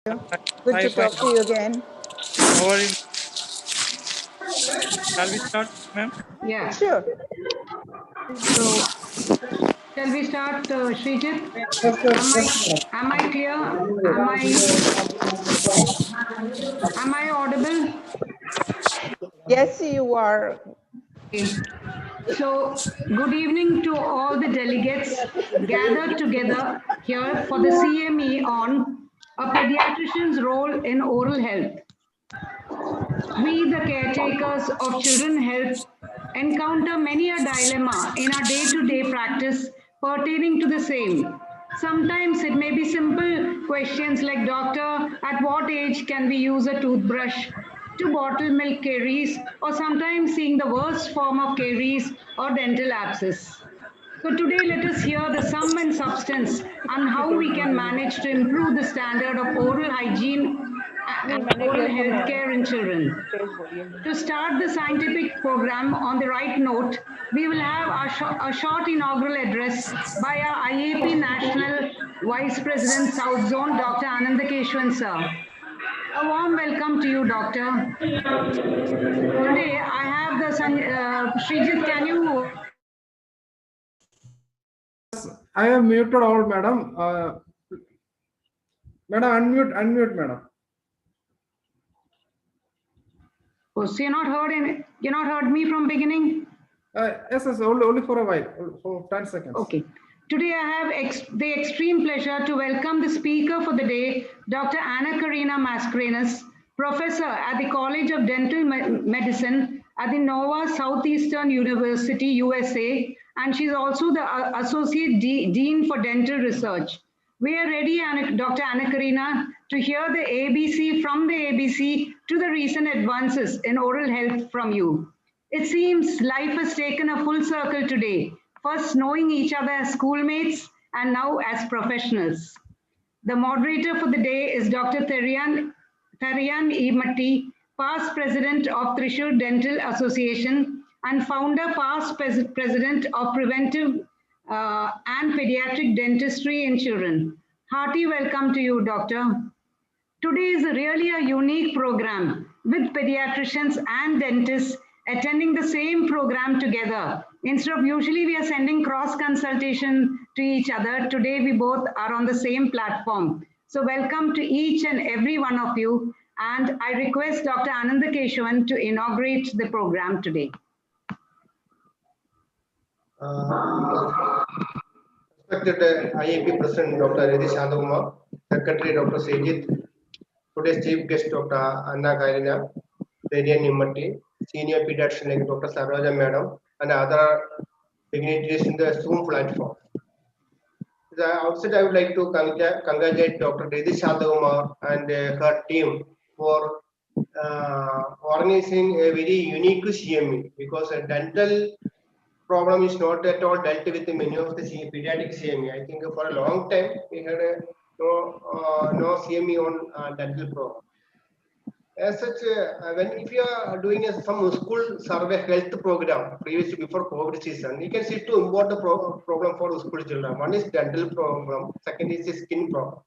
Good Hi, to fine. talk to you again. How are you? Shall we start, ma'am? Yeah. Sure. So, shall we start, Srijit? Am I clear? Am I audible? Yes, you are. Okay. So, good evening to all the delegates gathered together here for the CME on a pediatrician's role in oral health. We, the caretakers of children health, encounter many a dilemma in our day-to-day practice pertaining to the same. Sometimes it may be simple questions like, Doctor, at what age can we use a toothbrush? To bottle milk caries, or sometimes seeing the worst form of caries or dental abscess. So today let us hear the sum and substance on how we can manage to improve the standard of oral hygiene and oral health care in children. To start the scientific program on the right note, we will have a short inaugural address by our IAP National Vice President South Zone, Dr. Anandakeshwan sir. A warm welcome to you, Doctor. Today I have the Srijit, can you? I am muted all, madam. Madam, unmute, madam. Oh, so you're not heard me from beginning? Yes, only for a while, for 10 seconds. Okay. Today I have the extreme pleasure to welcome the speaker for the day, Dr. Anna Karina Mascarenhas, professor at the College of Dental Medicine at the Nova Southeastern University, USA, and she's also the Associate Dean for Dental Research. We are ready, Dr. Anna Karina, to hear the ABC from the ABC to the recent advances in oral health from you. It seems life has taken a full circle today, first knowing each other as schoolmates and now as professionals. The moderator for the day is Dr. Tharian E. Matti, past president of Thrissur Dental Association and founder past president of Preventive and Pediatric Dentistry in Children. Hearty welcome to you, Doctor. Today is really a unique program with pediatricians and dentists attending the same program together. Instead of usually we are sending cross consultation to each other, today we both are on the same platform. So welcome to each and every one of you. And I request Dr. Anandakeshwan to inaugurate the program today. Respected IAP President Dr. Reddy Shantakumar, Secretary Dr. Sejit, today's Chief Guest Dr. Anna Karina, Tharian E. Matti, Senior Pediatrician like Dr. Saroja Madam, and other dignitaries in the Zoom platform. At the outset, I would like to congratulate Dr. Reddy Shantakumar and her team for organizing a very unique CME, because a dental problem is not at all dealt with in many of the pediatric CME. I think for a long time we had no CME on dental problem. As such, if you are doing some school survey health program previously before COVID season, you can see two important problem for school children. One is dental problem, second is skin problem.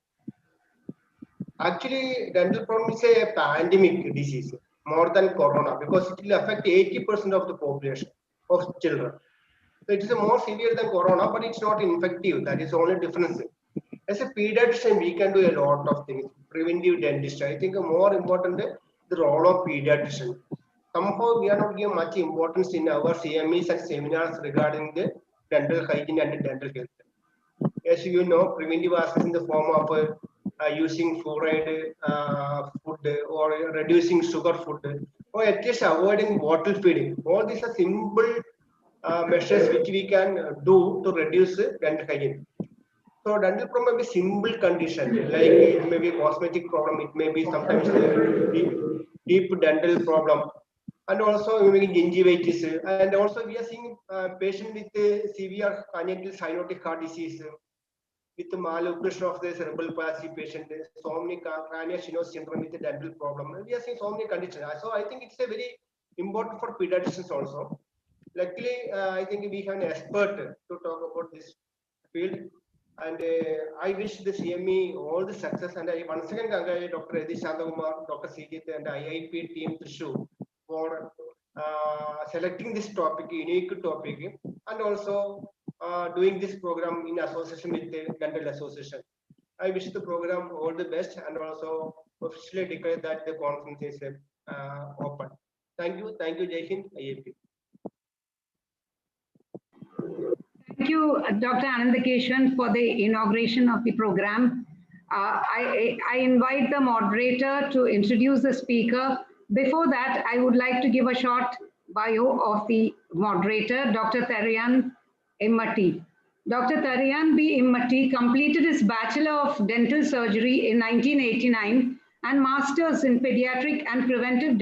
Actually, dental problem is a pandemic disease more than corona, because it will affect 80% of the population of children. So it is more severe than corona, but it's not infective. That is the only difference. As a pediatrician, we can do a lot of things. Preventive dentistry, I think more important the role of pediatrician. Somehow we are not giving much importance in our CMEs and seminars regarding the dental hygiene and dental health. As you know, preventive aspects in the form of using fluoride food or reducing sugar food, or at least avoiding bottle feeding. All these are simple measures which we can do to reduce dental hygiene. So dental problem may be simple condition, like it may be a cosmetic problem, it may be sometimes deep dental problem, and also maybe gingivitis, and also we are seeing patient with severe congenital cyanotic heart disease, with malocclusion of the cerebral palsy patient, so many craniosynostosis syndrome with the dental problem. We are seeing so many conditions. So I think it's a very important for pediatricians also. Luckily, I think we have an expert to talk about this field. And I wish the CME all the success. And I once again congratulate Dr. Edi Shantakumar, Dr. Sijit, and the IAP team Thrissur for selecting this topic, unique topic, and also doing this program in association with the Dental Association. I wish the program all the best and also officially declare that the conference is open. Thank you, Jai Hind, IAP. Thank you, Dr. Anandakeshan, for the inauguration of the program. I invite the moderator to introduce the speaker. Before that, I would like to give a short bio of the moderator, Dr. Tharian Immati. Dr. Tharian B. Immati completed his Bachelor of Dental Surgery in 1989 and Masters in Pediatric and Preventive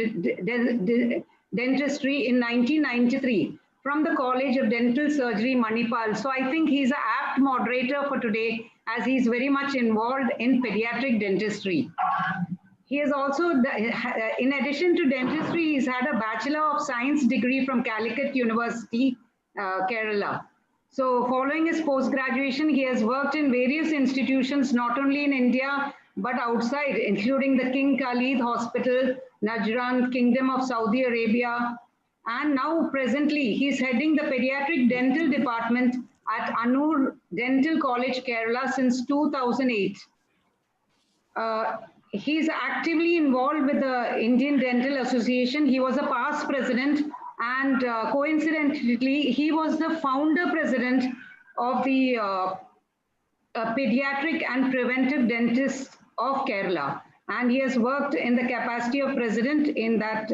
Dentistry in 1993 from the College of Dental Surgery, Manipal. So I think he's an apt moderator for today as he's very much involved in pediatric dentistry. He has also, in addition to dentistry, he's had a Bachelor of Science degree from Calicut University, Kerala. So following his post-graduation, he has worked in various institutions, not only in India, but outside, including the King Khalid Hospital, Najran, Kingdom of Saudi Arabia. And now presently, he's heading the pediatric dental department at Anur Dental College, Kerala since 2008. He's actively involved with the Indian Dental Association. He was a past president and coincidentally, he was the founder president of the Pediatric and Preventive Dentists of Kerala. And he has worked in the capacity of president in that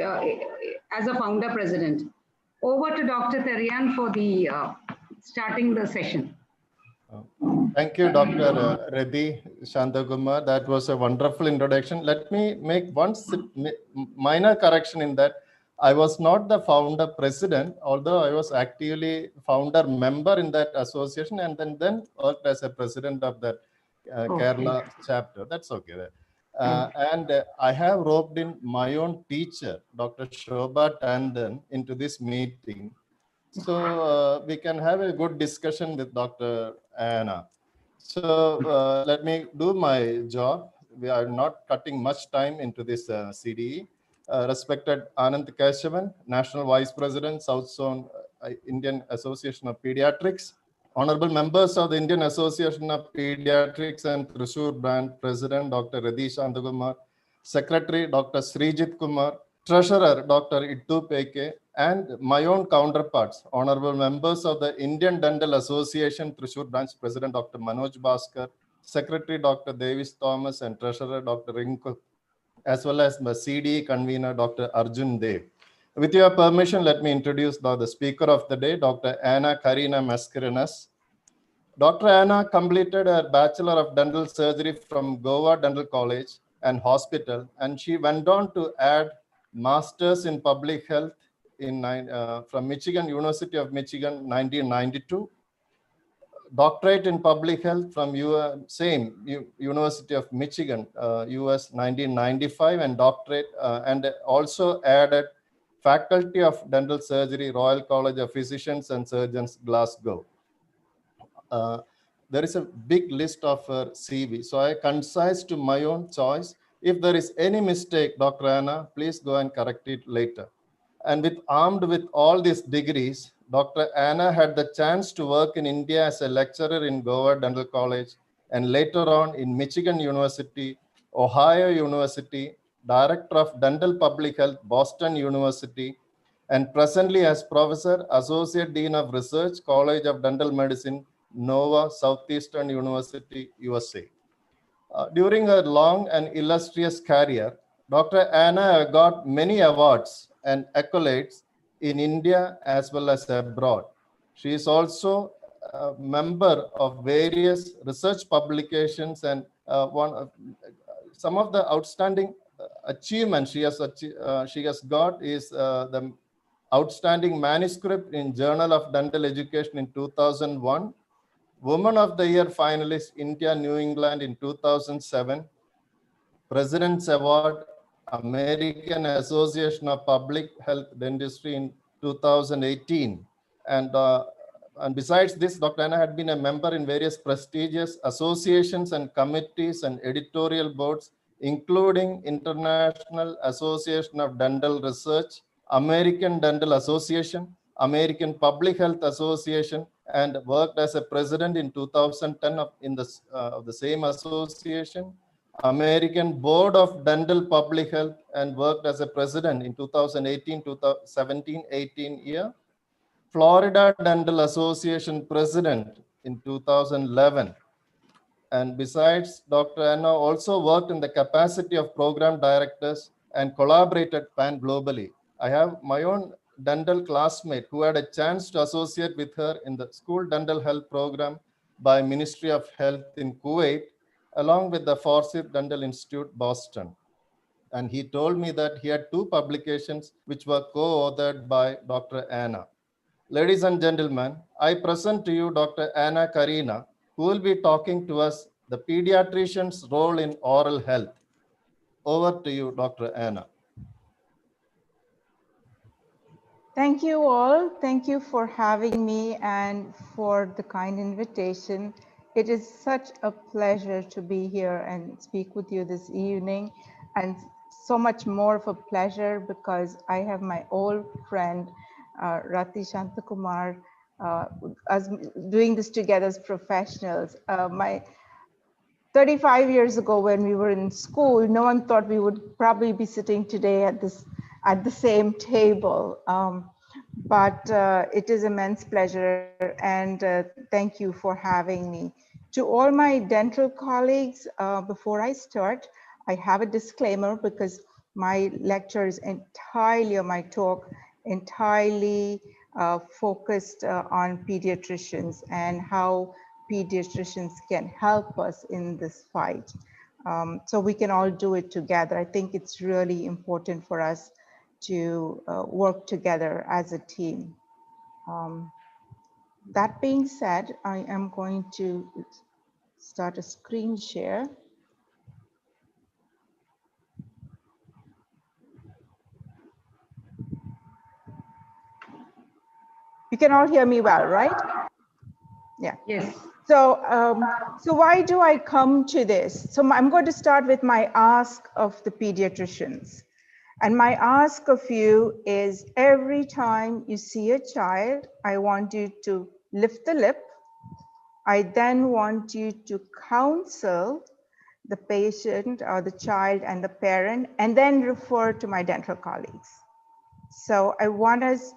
as a founder president. Over to Dr. Tharian for the starting the session. Thank you, Dr. Reddy Shantakumar. That was a wonderful introduction. Let me make one minor correction in that. I was not the founder president, although I was actively founder member in that association and then worked as a president of that Kerala chapter. That's okay. And I have roped in my own teacher, Dr. Shobha Tandon, into this meeting. So we can have a good discussion with Dr. Anna. So let me do my job. We are not cutting much time into this CDE. Respected Anand Keshavan, National Vice President, South Zone Indian Association of Pediatrics. Honorable members of the Indian Association of Pediatrics and Thrissur Brand President, Dr. Reddy Shantakumar, Secretary, Dr. Srijit Kumar, Treasurer, Dr. Ittu Peke, and my own counterparts, honorable members of the Indian Dental Association, Thrissur Branch President, Dr. Manoj Bhaskar, Secretary, Dr. Davis Thomas, and Treasurer, Dr. Rinku, as well as the CDE convener, Dr. Arjun Dev. With your permission, let me introduce the speaker of the day, Dr. Anna Karina Mascarenhas. Dr. Anna completed her Bachelor of Dental Surgery from Goa Dental College and Hospital, and she went on to add Masters in Public Health from Michigan, University of Michigan, 1992. Doctorate in Public Health from University of Michigan, US, 1995, and doctorate, and also added Faculty of Dental Surgery, Royal College of Physicians and Surgeons, Glasgow. There is a big list of her CV, so I concise to my own choice. If there is any mistake, Dr. Anna, please go and correct it later. And armed with all these degrees, Dr. Anna had the chance to work in India as a lecturer in Goa Dental College and later on in Michigan University, Ohio University, Director of Dental Public Health, Boston University, and presently as Professor, Associate Dean of Research, College of Dental Medicine, Nova, Southeastern University, USA. During her long and illustrious career, Dr. Anna got many awards and accolades in India as well as abroad. She is also a member of various research publications, and some of the outstanding achievements she has got is the outstanding manuscript in Journal of Dental Education in 2001, Woman of the Year finalist, India, New England in 2007, President's Award, American Association of Public Health Dentistry in 2018, and And besides this, Dr. Anna had been a member in various prestigious associations and committees and editorial boards, including International Association of Dental Research, American Dental Association, American Public Health Association, and worked as a president in 2010 of the same association, American Board of Dental Public Health, and worked as a president in 2017-18 year, Florida Dental Association president in 2011. And besides, Dr. Anna also worked in the capacity of program directors and collaborated pan-globally. I have my own dental classmate who had a chance to associate with her in the school dental health program by Ministry of Health in Kuwait, along with the Forsyth Dental Institute, Boston. And he told me that he had 2 publications which were co-authored by Dr. Anna. Ladies and gentlemen, I present to you Dr. Anna Karina, who will be talking to us the pediatrician's role in oral health. Over to you, Dr. Anna. Thank you all. Thank you for having me and for the kind invitation. It is such a pleasure to be here and speak with you this evening, and so much more of a pleasure because I have my old friend, Rati Shantakumar, us doing this together as professionals. 35 years ago when we were in school, no one thought we would probably be sitting today at the same table. But it is immense pleasure, and thank you for having me. To all my dental colleagues, before I start, I have a disclaimer because my lecture is entirely, my talk entirely focused on pediatricians and how pediatricians can help us in this fight. So we can all do it together. I think it's really important for us to work together as a team. That being said, I am going to start a screen share. You can all hear me well, right? Yeah. Yes. So, so why do I come to this? So I'm going to start with my ask of the pediatricians. And my ask of you is every time you see a child, I want you to lift the lip. I then want you to counsel the patient or the child and the parent, and then refer to my dental colleagues. So I want us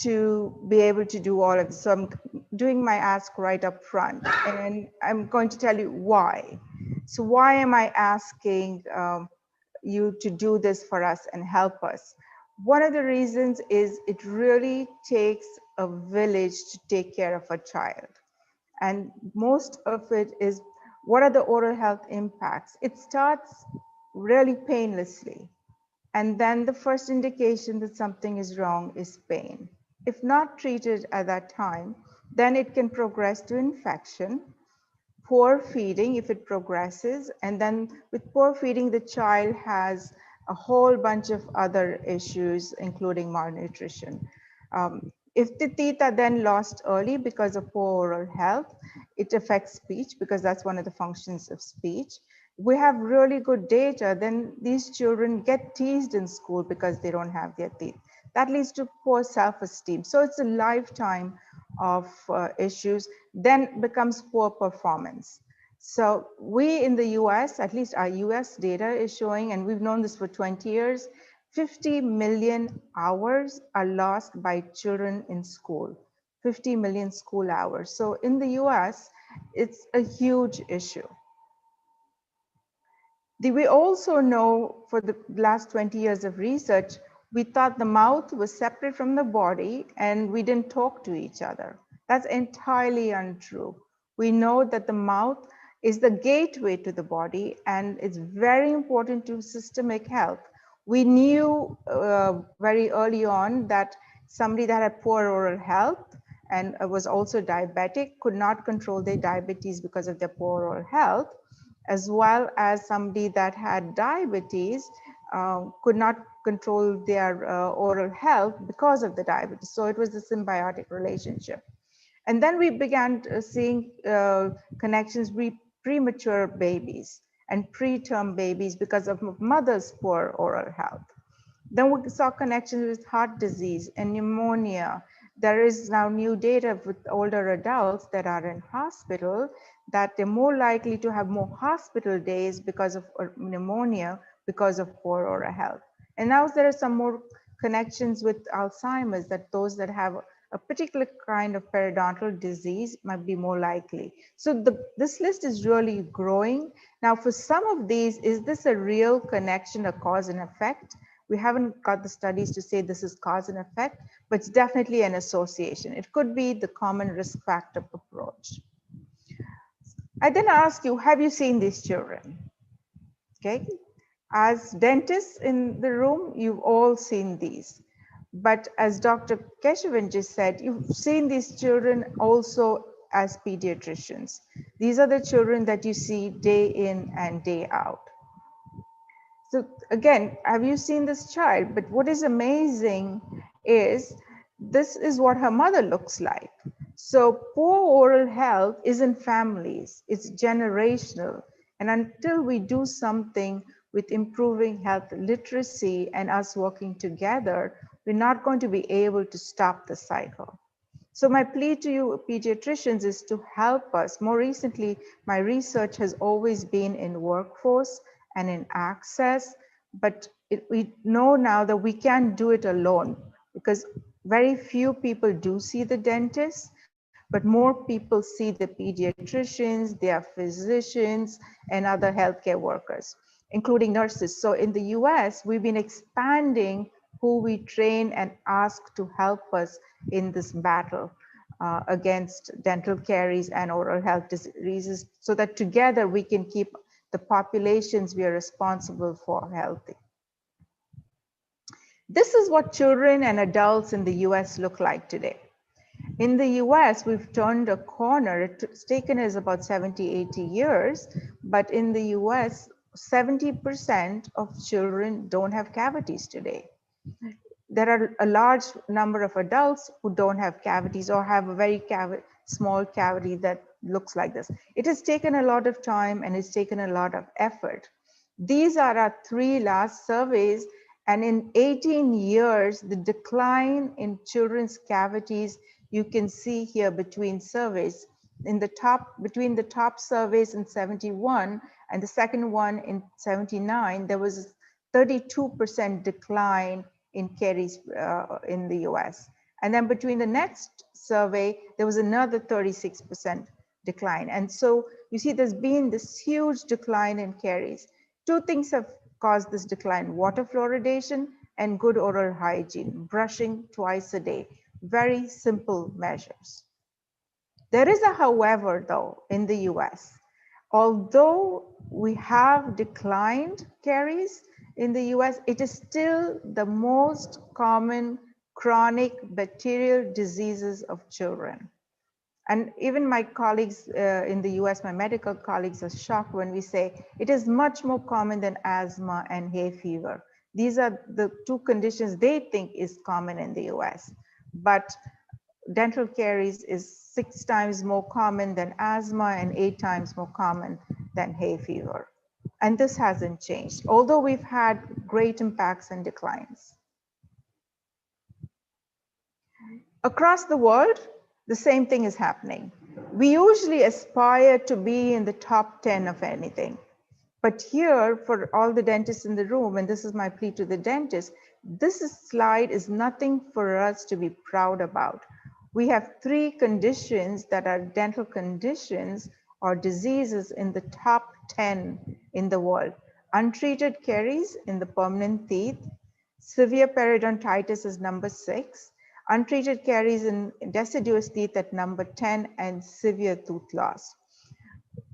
to be able to do all of this. So I'm doing my ask right up front, and I'm going to tell you why. So why am I asking you to do this for us and help us? One of the reasons is it really takes a village to take care of a child. And most of it is, what are the oral health impacts? It starts really painlessly. And then the first indication that something is wrong is pain. If not treated at that time, then it can progress to infection, poor feeding if it progresses, and then with poor feeding, the child has a whole bunch of other issues, including malnutrition. If the teeth are then lost early because of poor oral health, it affects speech because that's one of the functions of speech. We have really good data, then these children get teased in school because they don't have their teeth. That leads to poor self-esteem. So it's a lifetime of issues, then becomes poor performance. So we in the US, at least our US data is showing, and we've known this for 20 years, 50 million hours are lost by children in school, 50 million school hours. So in the US, it's a huge issue. We also know for the last 20 years of research, we thought the mouth was separate from the body and we didn't talk to each other. That's entirely untrue. We know that the mouth is the gateway to the body and it's very important to systemic health. We knew very early on that somebody that had poor oral health and was also diabetic could not control their diabetes because of their poor oral health, as well as somebody that had diabetes could not control their oral health because of the diabetes. So it was a symbiotic relationship. And then we began seeing connections with premature babies and preterm babies because of mother's poor oral health. Then we saw connections with heart disease and pneumonia. There is now new data with older adults that are in hospital that they're more likely to have more hospital days because of pneumonia because of poor oral health. And now there are some more connections with Alzheimer's, that those that have a particular kind of periodontal disease might be more likely. So this list is really growing. Now for some of these, is this a real connection, a cause and effect? We haven't got the studies to say this is cause and effect, but it's definitely an association. It could be the common risk factor approach. I then ask you, have you seen these children? Okay, as dentists in the room, you've all seen these. But as Dr. Keshavan just said, you've seen these children also as pediatricians. These are the children that you see day in and day out. So again, have you seen this child? But what is amazing is this is what her mother looks like. So poor oral health is in families, it's generational. And until we do something with improving health literacy and us working together, we're not going to be able to stop the cycle. So my plea to you pediatricians is to help us. More recently, my research has always been in workforce and in access, but we know now that we can't do it alone because very few people do see the dentist, but more people see the pediatricians, their physicians, and other healthcare workers, including nurses. So in the US, we've been expanding who we train and ask to help us in this battle against dental caries and oral health diseases, so that together we can keep the populations we are responsible for healthy. This is what children and adults in the US look like today. In the US, we've turned a corner. It's taken us about 70, 80 years, but in the US, 70% of children don't have cavities today. There are a large number of adults who don't have cavities or have a very small cavity that looks like this. It has taken a lot of time and it's taken a lot of effort. These are our 3 last surveys, and in 18 years, the decline in children's cavities, you can see here between surveys. Between the top surveys in 71 and the second one in 79, there was a 32% decline in caries in the US. And then between the next survey, there was another 36% decline. And so you see there's been this huge decline in caries. 2 things have caused this decline: water fluoridation and good oral hygiene, brushing twice a day. Very simple measures. There is a however though in the US. Although we have declined caries in the US, it is still the most common chronic bacterial diseases of children. And even my colleagues in the US, my medical colleagues, are shocked when we say it is much more common than asthma and hay fever. These are the 2 conditions they think is common in the US. But dental caries is 6 times more common than asthma and 8 times more common than hay fever. And this hasn't changed, although we've had great impacts and declines. Across the world, the same thing is happening. We usually aspire to be in the top 10 of anything. But here, for all the dentists in the room, and this is my plea to the dentists, this slide is nothing for us to be proud about. We have 3 conditions that are dental conditions or diseases in the top 10 in the world. Untreated caries in the permanent teeth, severe periodontitis is number 6, untreated caries in deciduous teeth at number 10, and severe tooth loss.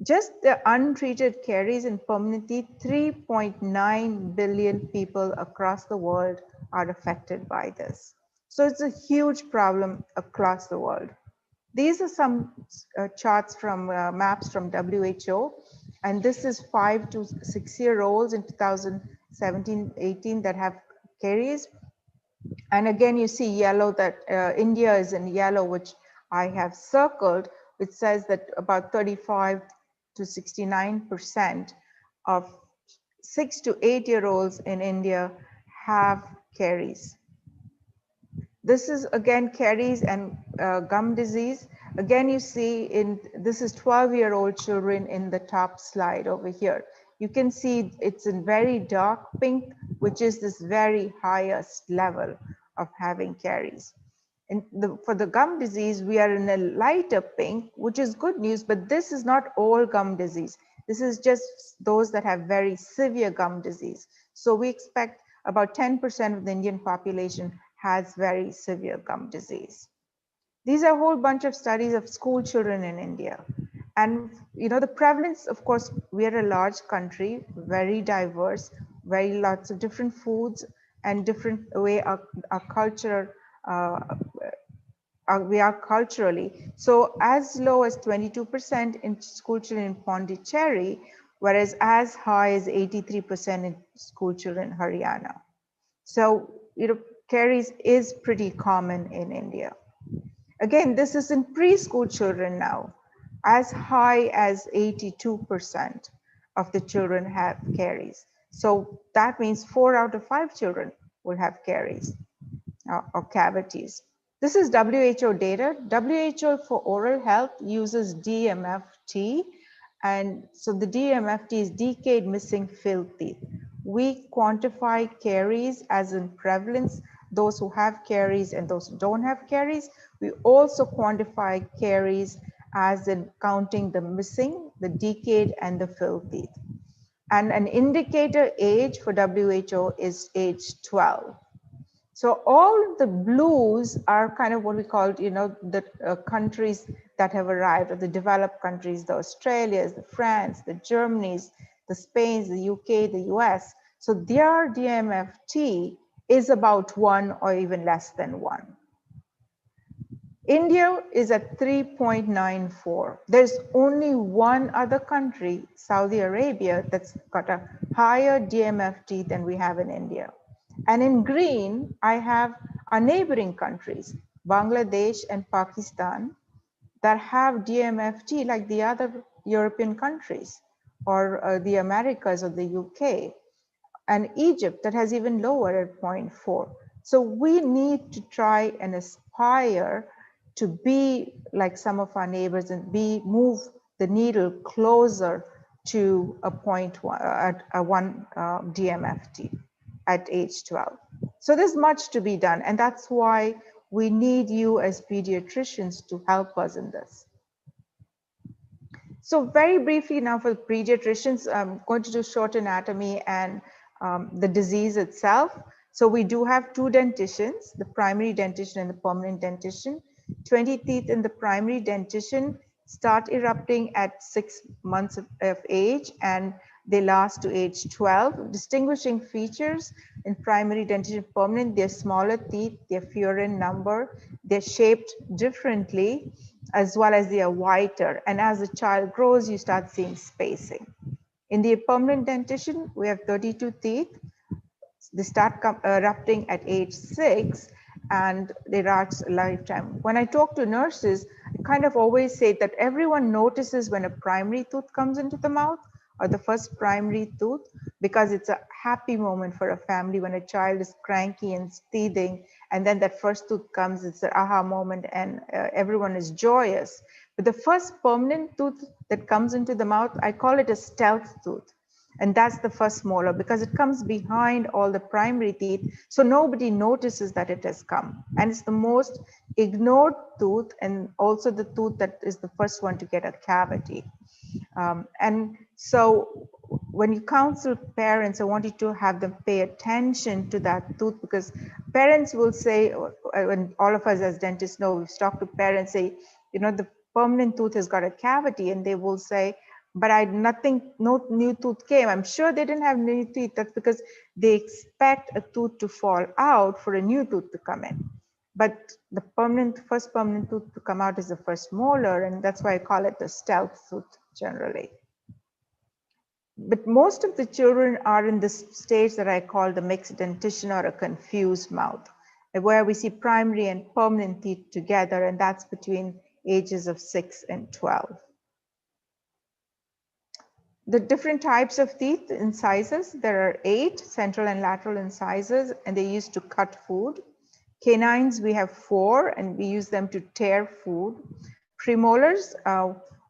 Just the untreated caries in permanent teeth, 3.9 billion people across the world are affected by this. So it's a huge problem across the world. These are some charts from maps from WHO, and this is 5 to 6-year-olds in 2017-18 that have caries. And again, you see yellow that India is in yellow, which I have circled, which says that about 35 to 69% of 6 to 8-year-olds in India have caries. This is again caries and gum disease. Again, you see this is 12-year-old children in the top slide over here. You can see it's in very dark pink, which is this very highest level of having caries. And for the gum disease, we are in a lighter pink, which is good news, but this is not all gum disease. This is just those that have very severe gum disease. So we expect about 10% of the Indian population has very severe gum disease. These are a whole bunch of studies of school children in India. And the prevalence, of course, we are a large country, very diverse, very lots of different foods and different way our culture, we are culturally. So as low as 22% in school children in Pondicherry, whereas as high as 83% in school children in Haryana. So, caries is pretty common in India. Again, this is in preschool children now, as high as 82% of the children have caries. So that means 4 out of 5 children will have caries or cavities. This is WHO data. WHO for oral health uses DMFT. And so the DMFT is decayed missing filled teeth. We quantify caries as in prevalence, those who have caries and those who don't have caries. We also quantify caries as in counting the missing, the decayed, and the filled teeth. And an indicator age for WHO is age 12. So all the blues are kind of what we call, the countries that have arrived, or the developed countries, the Australias, the France, the Germanys, the Spains, the UK, the US. So their DMFT is about 1 or even less than 1. India is at 3.94. There's only one other country, Saudi Arabia, that's got a higher DMFT than we have in India. And in green, I have our neighboring countries, Bangladesh and Pakistan, that have DMFT like the other European countries, or the Americas or the UK, and Egypt that has even lower at 0.4. So we need to try and aspire to be like some of our neighbors and move the needle closer to a 1 DMFT at age 12. So there's much to be done, and that's why we need you as pediatricians to help us in this. So very briefly now for the pediatricians, I'm going to do short anatomy and the disease itself. So we do have 2 dentitions, the primary dentition and the permanent dentition. 20 teeth in the primary dentition start erupting at 6 months of age, and they last to age 12. Distinguishing features in primary dentition permanent, they're smaller teeth, they're fewer in number, they're shaped differently, as well as they are whiter. And as the child grows, you start seeing spacing. In the permanent dentition, we have 32 teeth. They start erupting at age 6 and they last a lifetime. When I talk to nurses, I kind of always say that everyone notices when a primary tooth comes into the mouth, or the first primary tooth, because it's a happy moment for a family when a child is cranky and teething, and then that first tooth comes, it's an aha moment, and everyone is joyous. But the first permanent tooth that comes into the mouth, I call it a stealth tooth. And that's the first molar, because it comes behind all the primary teeth, so nobody notices that it has come. And it's the most ignored tooth, and also the tooth that is the first one to get a cavity. And so when you counsel parents, I want you to have them pay attention to that tooth, because parents will say, when all of us as dentists know, we've talked to parents, say, the permanent tooth has got a cavity, and they will say, but no new tooth came. I'm sure they didn't have new teeth. That's because they expect a tooth to fall out for a new tooth to come in. But the first permanent tooth to come out is the first molar, and that's why I call it the stealth tooth generally. But most of the children are in this stage that I call the mixed dentition or a confused mouth. where we see primary and permanent teeth together, and that's between ages of 6 and 12. The different types of teeth incisors, there are 8 central and lateral incisors, and they're used to cut food. Canines, we have 4, and we use them to tear food. Premolars,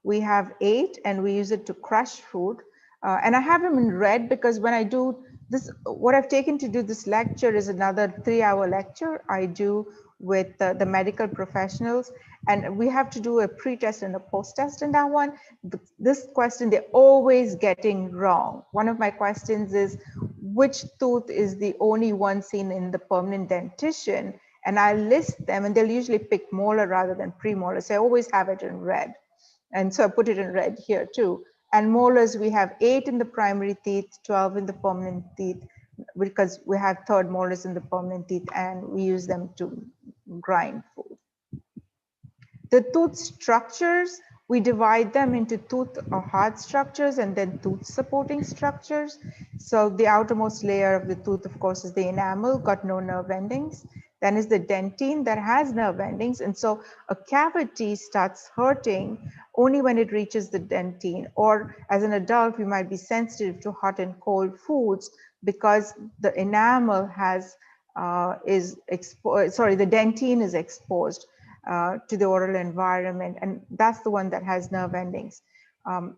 we have 8, and we use it to crush food. And I have them in red because when I do this, what I've taken to do this lecture is another 3-hour lecture I do with the medical professionals. And we have to do a pre-test and a post-test in that one. This question, they're always getting wrong. One of my questions is, which tooth is the only one seen in the permanent dentition? And I list them, and they'll usually pick molar rather than premolar. So I always have it in red. And so I put it in red here too. And molars, we have 8 in the primary teeth, 12 in the permanent teeth, because we have third molars in the permanent teeth, and we use them to grind food. The tooth structures, we divide them into tooth or hard structures and then tooth supporting structures. So the outermost layer of the tooth, of course, is the enamel, got no nerve endings. Then is the dentine that has nerve endings. And so a cavity starts hurting only when it reaches the dentine. Or as an adult, we might be sensitive to hot and cold foods because the enamel the dentine is exposed to the oral environment, and that's the one that has nerve endings. And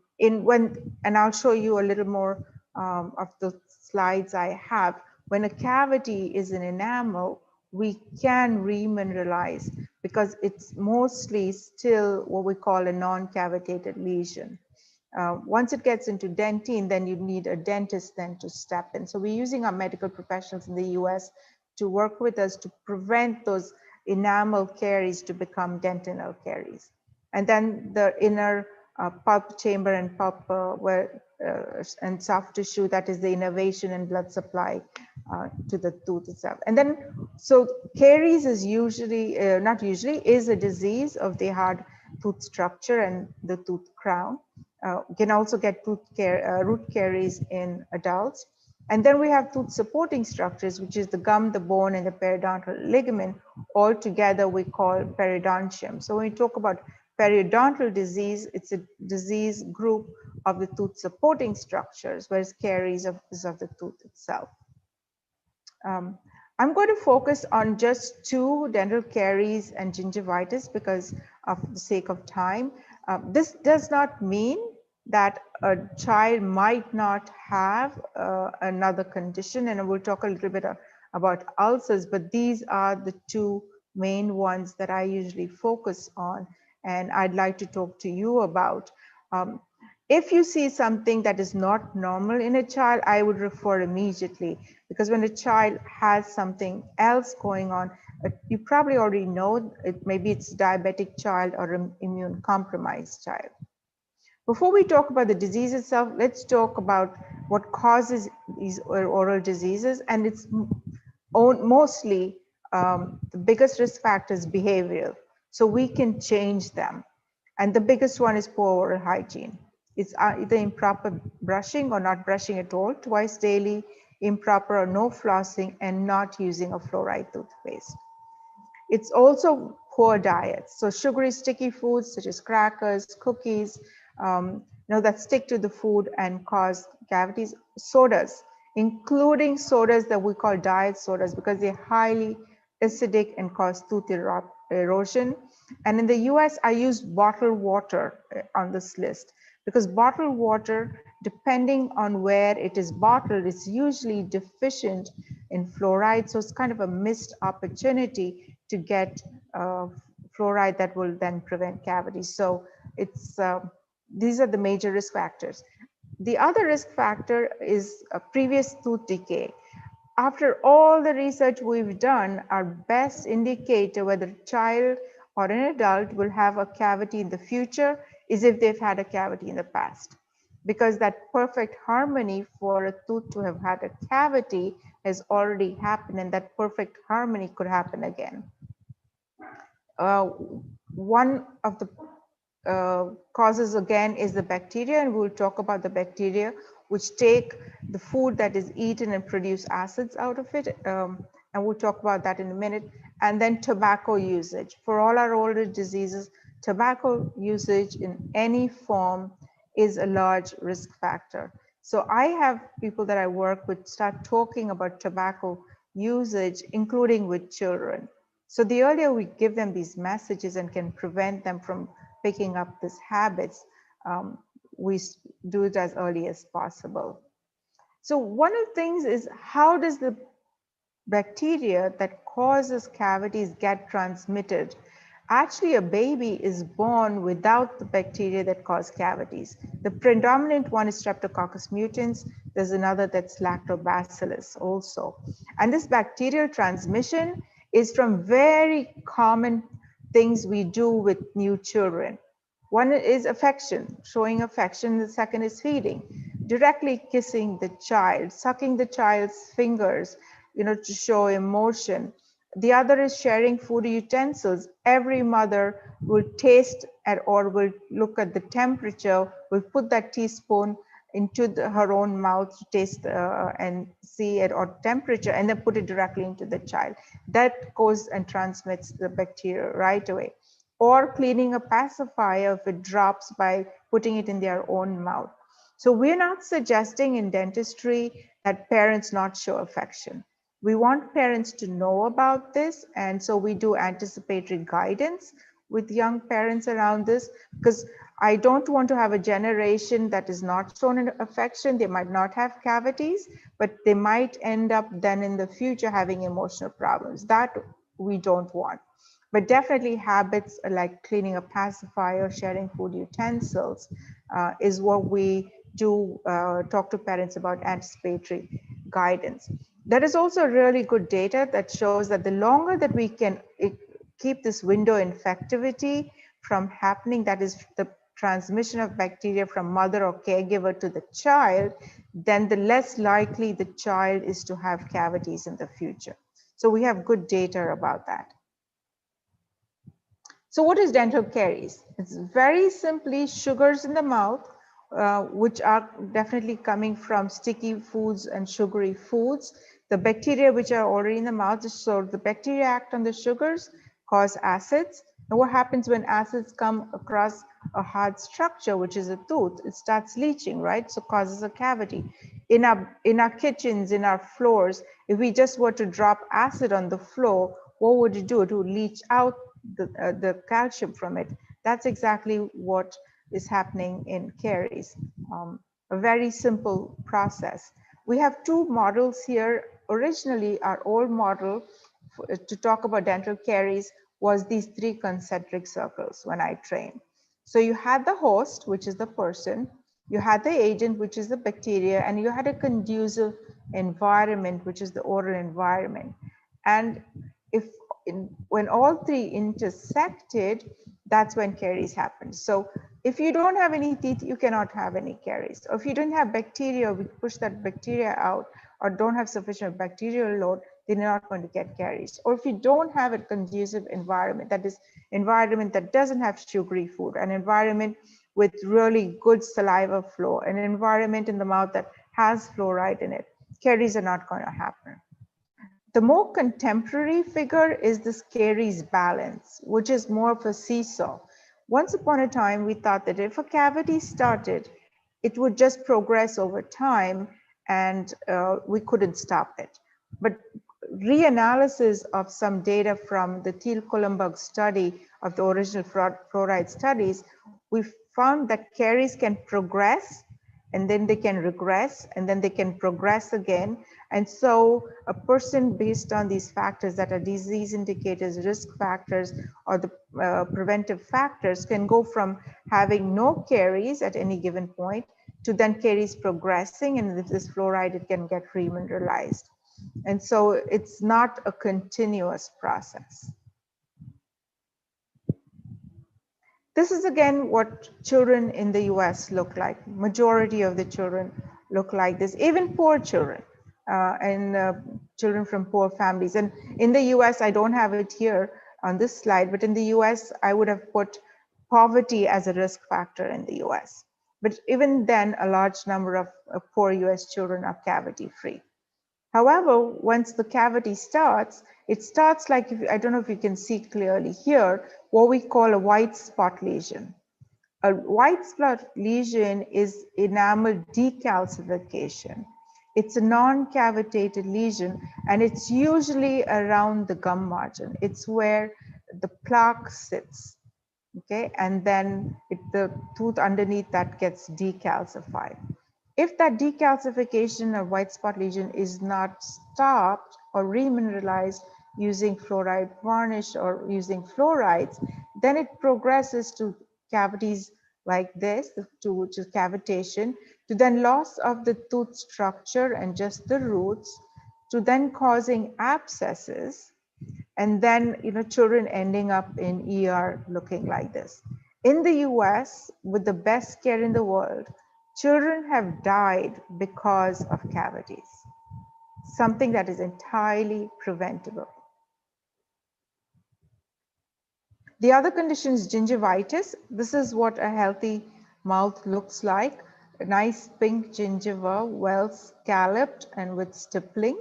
I'll show you a little more of the slides I have. When a cavity is an enamel, we can remineralize because it's mostly still what we call a non-cavitated lesion. Once it gets into dentine, then you need a dentist then to step in. So we're using our medical professionals in the US to work with us to prevent those enamel caries to become dentinal caries. And then the inner pulp chamber and pulp and soft tissue, that is the innervation and blood supply to the tooth itself. And then, so caries is usually, is a disease of the hard tooth structure and the tooth crown. You can also get root caries in adults. And then we have tooth supporting structures, which is the gum, the bone, and the periodontal ligament. All together we call periodontium. So when we talk about periodontal disease, it's a disease group of the tooth supporting structures, whereas caries is of the tooth itself. I'm going to focus on just 2, dental caries and gingivitis, because of the sake of time. This does not mean that a child might not have another condition, and we'll talk a little bit about ulcers, but these are the 2 main ones that I usually focus on, and I'd like to talk to you about. If you see something that is not normal in a child, I would refer immediately, because when a child has something else going on, you probably already know it. Maybe it's a diabetic child or an immune compromised child. Before we talk about the disease itself, let's talk about what causes these oral diseases. And it's mostly the biggest risk factor is behavioral. So we can change them. And the biggest one is poor oral hygiene. It's either improper brushing or not brushing at all, twice daily, improper or no flossing, and not using a fluoride toothpaste. It's also poor diet. So sugary, sticky foods such as crackers, cookies, that stick to the food and cause cavities. Sodas, including sodas that we call diet sodas, because they're highly acidic and cause tooth erosion. And in the US, I use bottled water on this list, because bottled water, depending on where it is bottled, is usually deficient in fluoride. So it's kind of a missed opportunity to get fluoride that will then prevent cavities. So it's these are the major risk factors. The other risk factor is a previous tooth decay. After all the research we've done, our best indicator whether a child or an adult will have a cavity in the future is if they've had a cavity in the past, because that perfect harmony for a tooth to have had a cavity has already happened, and that perfect harmony could happen again. One of the causes again is the bacteria, and we'll talk about the bacteria which take the food that is eaten and produce acids out of it. And and we'll talk about that in a minute. And then tobacco usage. For all our older diseases, tobacco usage in any form is a large risk factor. So I have people that I work with start talking about tobacco usage, including with children. So the earlier we give them these messages and can prevent them from picking up these habits, we do it as early as possible. So one of the things is, how does the bacteria that causes cavities get transmitted? Actually, a baby is born without the bacteria that cause cavities. The predominant one is Streptococcus mutans. There's another that's Lactobacillus also. And this bacterial transmission is from very common things we do with new children. One is affection, showing affection. The second is feeding, directly kissing the child, sucking the child's fingers, to show emotion. The other is sharing food utensils. Every mother will taste or will look at the temperature, will put that teaspoon into her own mouth to taste and see it or temperature, and then put it directly into the child. That goes and transmits the bacteria right away. Or cleaning a pacifier if it drops by putting it in their own mouth. So we're not suggesting in dentistry that parents not show affection. We want parents to know about this, and so we do anticipatory guidance with young parents around this, because I don't want to have a generation that is not shown affection. They might not have cavities, but they might end up then in the future having emotional problems. That we don't want. But definitely habits like cleaning a pacifier, sharing food utensils is what we do talk to parents about anticipatory guidance. There is also really good data that shows that the longer that we can keep this window infectivity from happening, that is the transmission of bacteria from mother or caregiver to the child, then the less likely the child is to have cavities in the future. So we have good data about that. So what is dental caries? It's very simply sugars in the mouth, which are definitely coming from sticky foods and sugary foods. The bacteria which are already in the mouth, so the bacteria act on the sugars, cause acids. And what happens when acids come across a hard structure, which is a tooth? It starts leaching, right? So causes a cavity. In our kitchens, in our floors, if we just were to drop acid on the floor, what would it do? It would leach out the calcium from it. That's exactly what is happening in caries. A very simple process. We have two models here. Originally, our old model to talk about dental caries was these three concentric circles when I trained. So you had the host, which is the person, you had the agent, which is the bacteria, and you had a conducive environment, which is the oral environment. And when all three intersected, that's when caries happen. So if you don't have any teeth, you cannot have any caries. Or if you don't have bacteria, we push that bacteria out, or don't have sufficient bacterial load, they're not going to get caries. Or if you don't have a conducive environment, that is environment that doesn't have sugary food, an environment with really good saliva flow, an environment in the mouth that has fluoride in it, caries are not going to happen. The more contemporary figure is this caries balance, which is more of a seesaw. Once upon a time, we thought that if a cavity started, it would just progress over time and we couldn't stop it. But reanalysis of some data from the Thiel-Kulenberg study of the original fluoride studies, we found that caries can progress, and then they can regress, and then they can progress again. And so a person, based on these factors that are disease indicators, risk factors, or the preventive factors, can go from having no caries at any given point to then caries progressing, and if this fluoride, it can get remineralized. And so it's not a continuous process. This is again what children in the US look like. Majority of the children look like this, even poor children and children from poor families. And in the US, I don't have it here on this slide, but in the US, I would have put poverty as a risk factor in the US. But even then, a large number of poor US children are cavity free. However, once the cavity starts, it starts like, I don't know if you can see clearly here, what we call a white spot lesion. A white spot lesion is enamel decalcification. It's a non-cavitated lesion, and it's usually around the gum margin. It's where the plaque sits, okay? And then the tooth underneath that gets decalcified. If that decalcification or white spot lesion is not stopped or remineralized using fluoride varnish or using fluorides, then it progresses to cavities like this, which is cavitation, to then loss of the tooth structure and just the roots, to then causing abscesses, and then children ending up in ER looking like this. In the US, with the best care in the world, children have died because of cavities, something that is entirely preventable. The other condition is gingivitis. This is what a healthy mouth looks like. A nice pink gingiva, well scalloped and with stippling,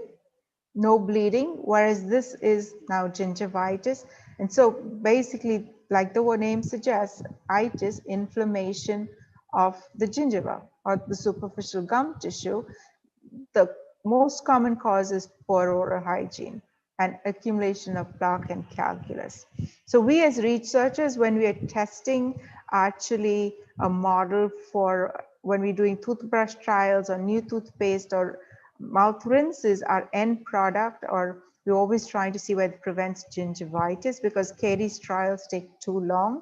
no bleeding, whereas this is now gingivitis. And so basically, like the name suggests, itis, inflammation of the gingiva or the superficial gum tissue. The most common cause is poor oral hygiene and accumulation of plaque and calculus. So we as researchers, when we are testing actually a model for when we're doing toothbrush trials or new toothpaste or mouth rinses, our end product, or we're always trying to see whether it prevents gingivitis, because caries trials take too long.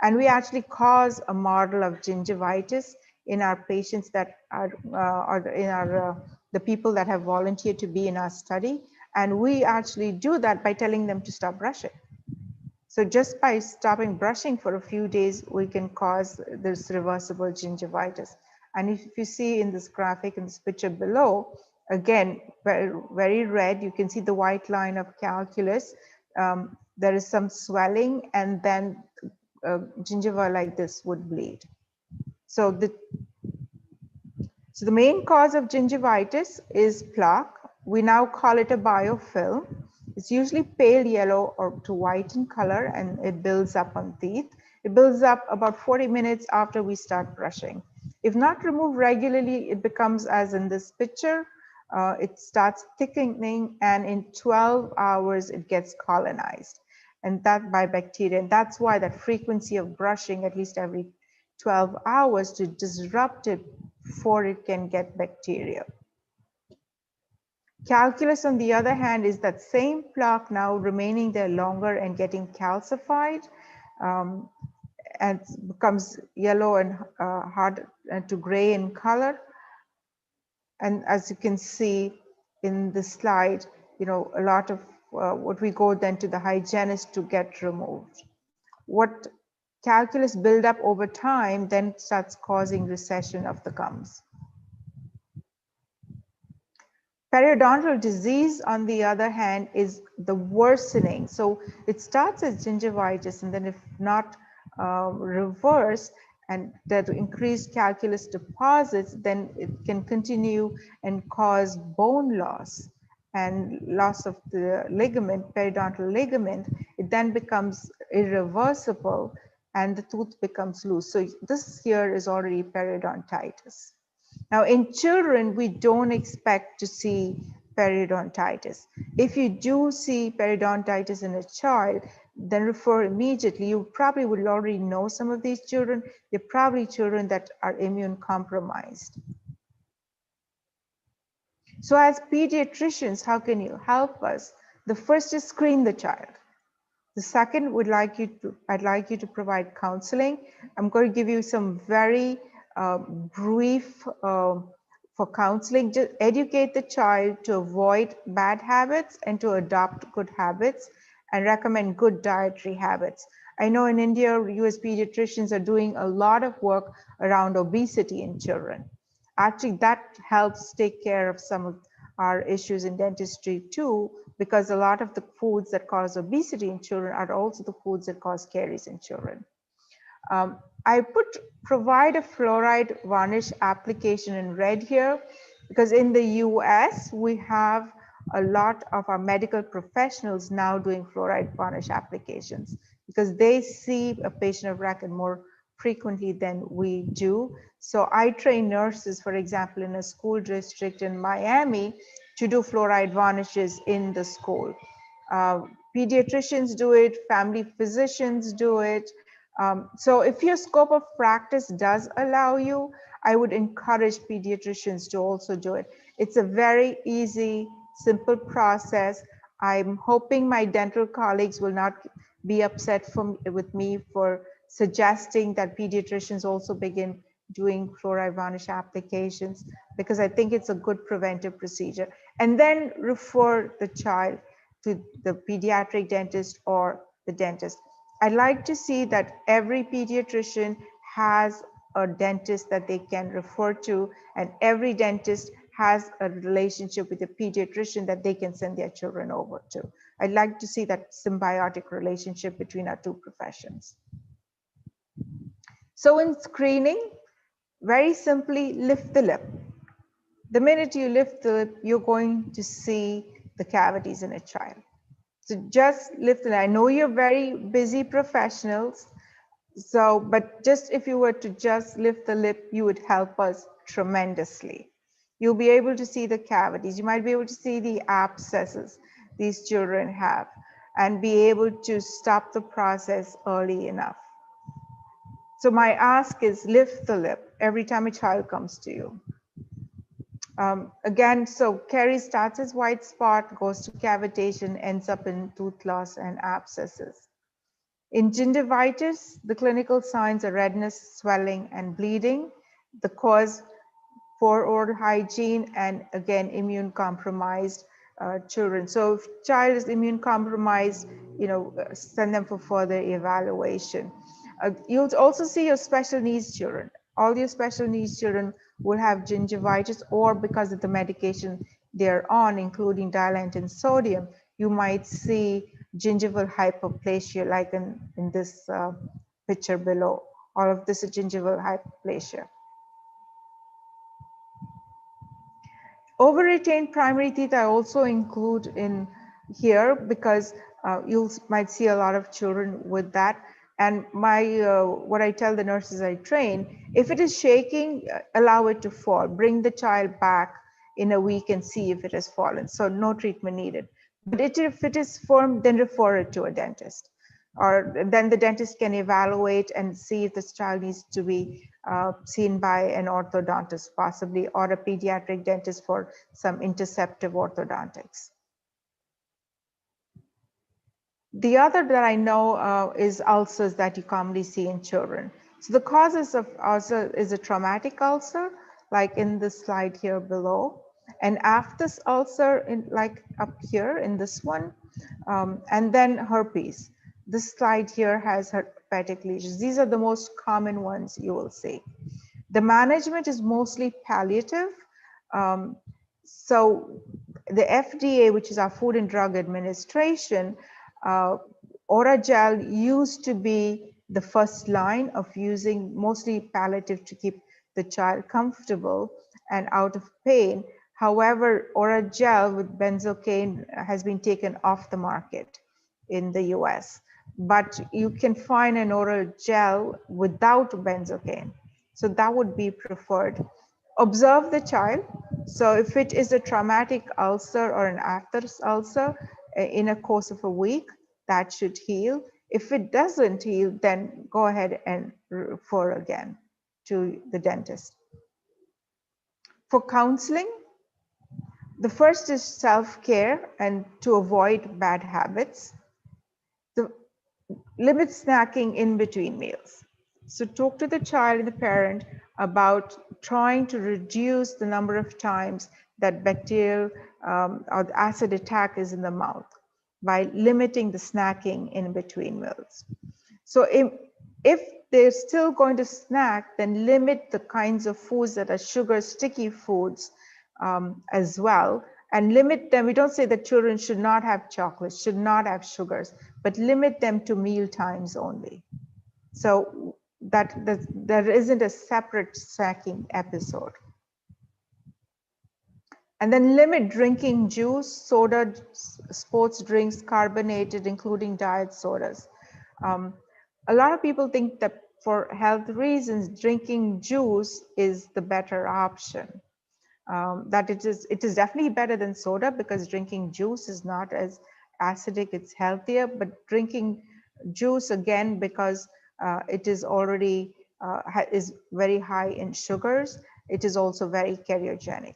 And we actually cause a model of gingivitis in our patients that are, or in our, the people that have volunteered to be in our study. And we actually do that by telling them to stop brushing. So just by stopping brushing for a few days, we can cause this reversible gingivitis. And if you see in this graphic, in this picture below, again, very, very red, you can see the white line of calculus. There is some swelling, and then gingiva like this would bleed. So the main cause of gingivitis is plaque. We now call it a biofilm. It's usually pale yellow or to white in color, and it builds up on teeth. It builds up about 40 minutes after we start brushing. If not removed regularly, it becomes, as in this picture, it starts thickening, and in 12 hours, it gets colonized, and that by bacteria. And that's why that frequency of brushing at least every 12 hours to disrupt it before it can get bacteria. Calculus, on the other hand, is that same plaque now remaining there longer and getting calcified, and becomes yellow and hard to gray in color. And as you can see in the slide, a lot of what we go then to the hygienist to get removed. What calculus build up over time then starts causing recession of the gums. Periodontal disease, on the other hand, is the worsening. So it starts as gingivitis, and then if not reversed and that increased calculus deposits, then it can continue and cause bone loss and loss of the ligament, periodontal ligament. It then becomes irreversible and the tooth becomes loose. So this here is already periodontitis. Now, in children, we don't expect to see periodontitis. If you do see periodontitis in a child, then refer immediately. You probably would already know some of these children. They're probably children that are immune compromised. So as pediatricians, how can you help us? The first is screen the child. The second, I'd like you to provide counseling. I'm going to give you some very brief for counseling. Just educate the child to avoid bad habits and to adopt good habits, and recommend good dietary habits. I know in India, US pediatricians are doing a lot of work around obesity in children. Actually, that helps take care of some of our issues in dentistry too, because a lot of the foods that cause obesity in children are also the foods that cause caries in children. I provide a fluoride varnish application in red here. because in the US, we have a lot of our medical professionals now doing fluoride varnish applications because they see a patient of record more frequently than we do. So I train nurses, for example, in a school district in Miami to do fluoride varnishes in the school. Pediatricians do it, family physicians do it. So if your scope of practice does allow you, I would encourage pediatricians to also do it. It's a very easy, simple process. I'm hoping my dental colleagues will not be upset with me for suggesting that pediatricians also begin doing fluoride varnish applications, because I think it's a good preventive procedure. And then refer the child to the pediatric dentist or the dentist. I'd like to see that every pediatrician has a dentist that they can refer to, and every dentist has a relationship with a pediatrician that they can send their children over to. I'd like to see that symbiotic relationship between our two professions. So in screening, very simply lift the lip. The minute you lift the lip, you're going to see the cavities in a child. So just lift it. I know you're very busy professionals, so, but just if you were to just lift the lip, you would help us tremendously. You'll be able to see the cavities. You might be able to see the abscesses these children have and be able to stop the process early enough. So my ask is lift the lip every time a child comes to you. Again, so caries starts as white spot, goes to cavitation, ends up in tooth loss and abscesses. In gingivitis, the clinical signs are redness, swelling, and bleeding. The cause, poor oral hygiene, and again, immune compromised children. So if child is immune compromised, send them for further evaluation. You'll also see your special needs children. All your special needs children will have gingivitis, or because of the medication they're on, including dialent and sodium, you might see gingival hyperplasia, like in this picture below. All of this is gingival hyperplasia. Over-retained primary teeth I also include in here because you might see a lot of children with that. And what I tell the nurses I train, if it is shaking, allow it to fall. Bring the child back in a week and see if it has fallen. So no treatment needed. But if it is firm, then refer it to a dentist. Or then the dentist can evaluate and see if this child needs to be seen by an orthodontist possibly, or a pediatric dentist for some interceptive orthodontics. The other that I know is ulcers that you commonly see in children. So the causes of ulcer is a traumatic ulcer, like in this slide here below, and aphthous ulcer, like up here in this one, and then herpes. This slide here has herpetic lesions. These are the most common ones you will see. The management is mostly palliative. So the FDA, which is our Food and Drug Administration, Oragel used to be the first line of using, mostly palliative, to keep the child comfortable and out of pain. However, Oragel with benzocaine has been taken off the market in the US. But you can find an oral gel without benzocaine. So that would be preferred. Observe the child. So if it is a traumatic ulcer or an aphthous ulcer, in a course of a week, that should heal. If it doesn't heal, then go ahead and refer again to the dentist. For counseling, the first is self-care and to avoid bad habits. Limit snacking in between meals. So talk to the child and the parent about trying to reduce the number of times that bacterial or the acid attack is in the mouth by limiting the snacking in between meals. So if they're still going to snack, then limit the kinds of foods that are sugar sticky foods as well, and limit them. We don't say that children should not have chocolate, should not have sugars, but limit them to meal times only. So that there isn't a separate snacking episode. And then limit drinking juice, soda, sports drinks, carbonated, including diet sodas. A lot of people think that for health reasons, drinking juice is the better option. That it is definitely better than soda because drinking juice is not as acidic, it's healthier, but drinking juice again, because it is already is very high in sugars, it is also very carcinogenic.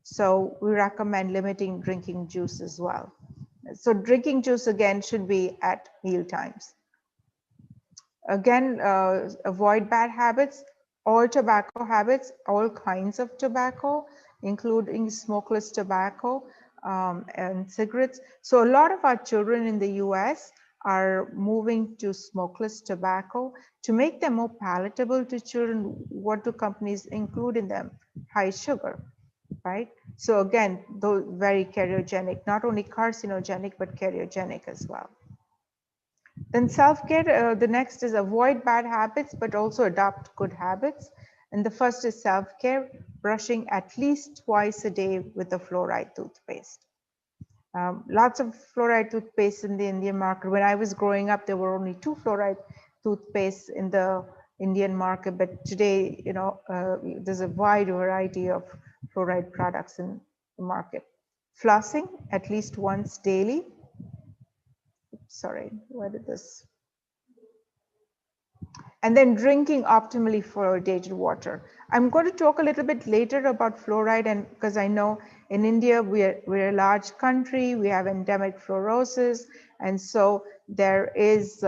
So we recommend limiting drinking juice as well. So drinking juice again should be at meal times. Again, avoid bad habits, all tobacco habits, all kinds of tobacco, including smokeless tobacco and cigarettes. So a lot of our children in the US are moving to smokeless tobacco to make them more palatable to children. What do companies include in them? High sugar, right? So again, those very carcinogenic, not only carcinogenic, but carcinogenic as well. Then self-care, the next is avoid bad habits, but also adopt good habits. And the first is self-care, brushing at least twice a day with a fluoride toothpaste. Lots of fluoride toothpaste in the Indian market. When I was growing up, there were only 2 fluoride toothpastes in the Indian market, but today, you know, there's a wide variety of fluoride products in the market. Flossing at least once daily. Sorry, where did this? And then drinking optimally fluoridated water. I'm going to talk a little bit later about fluoride, and because I know in India we're a large country, we have endemic fluorosis, and so there is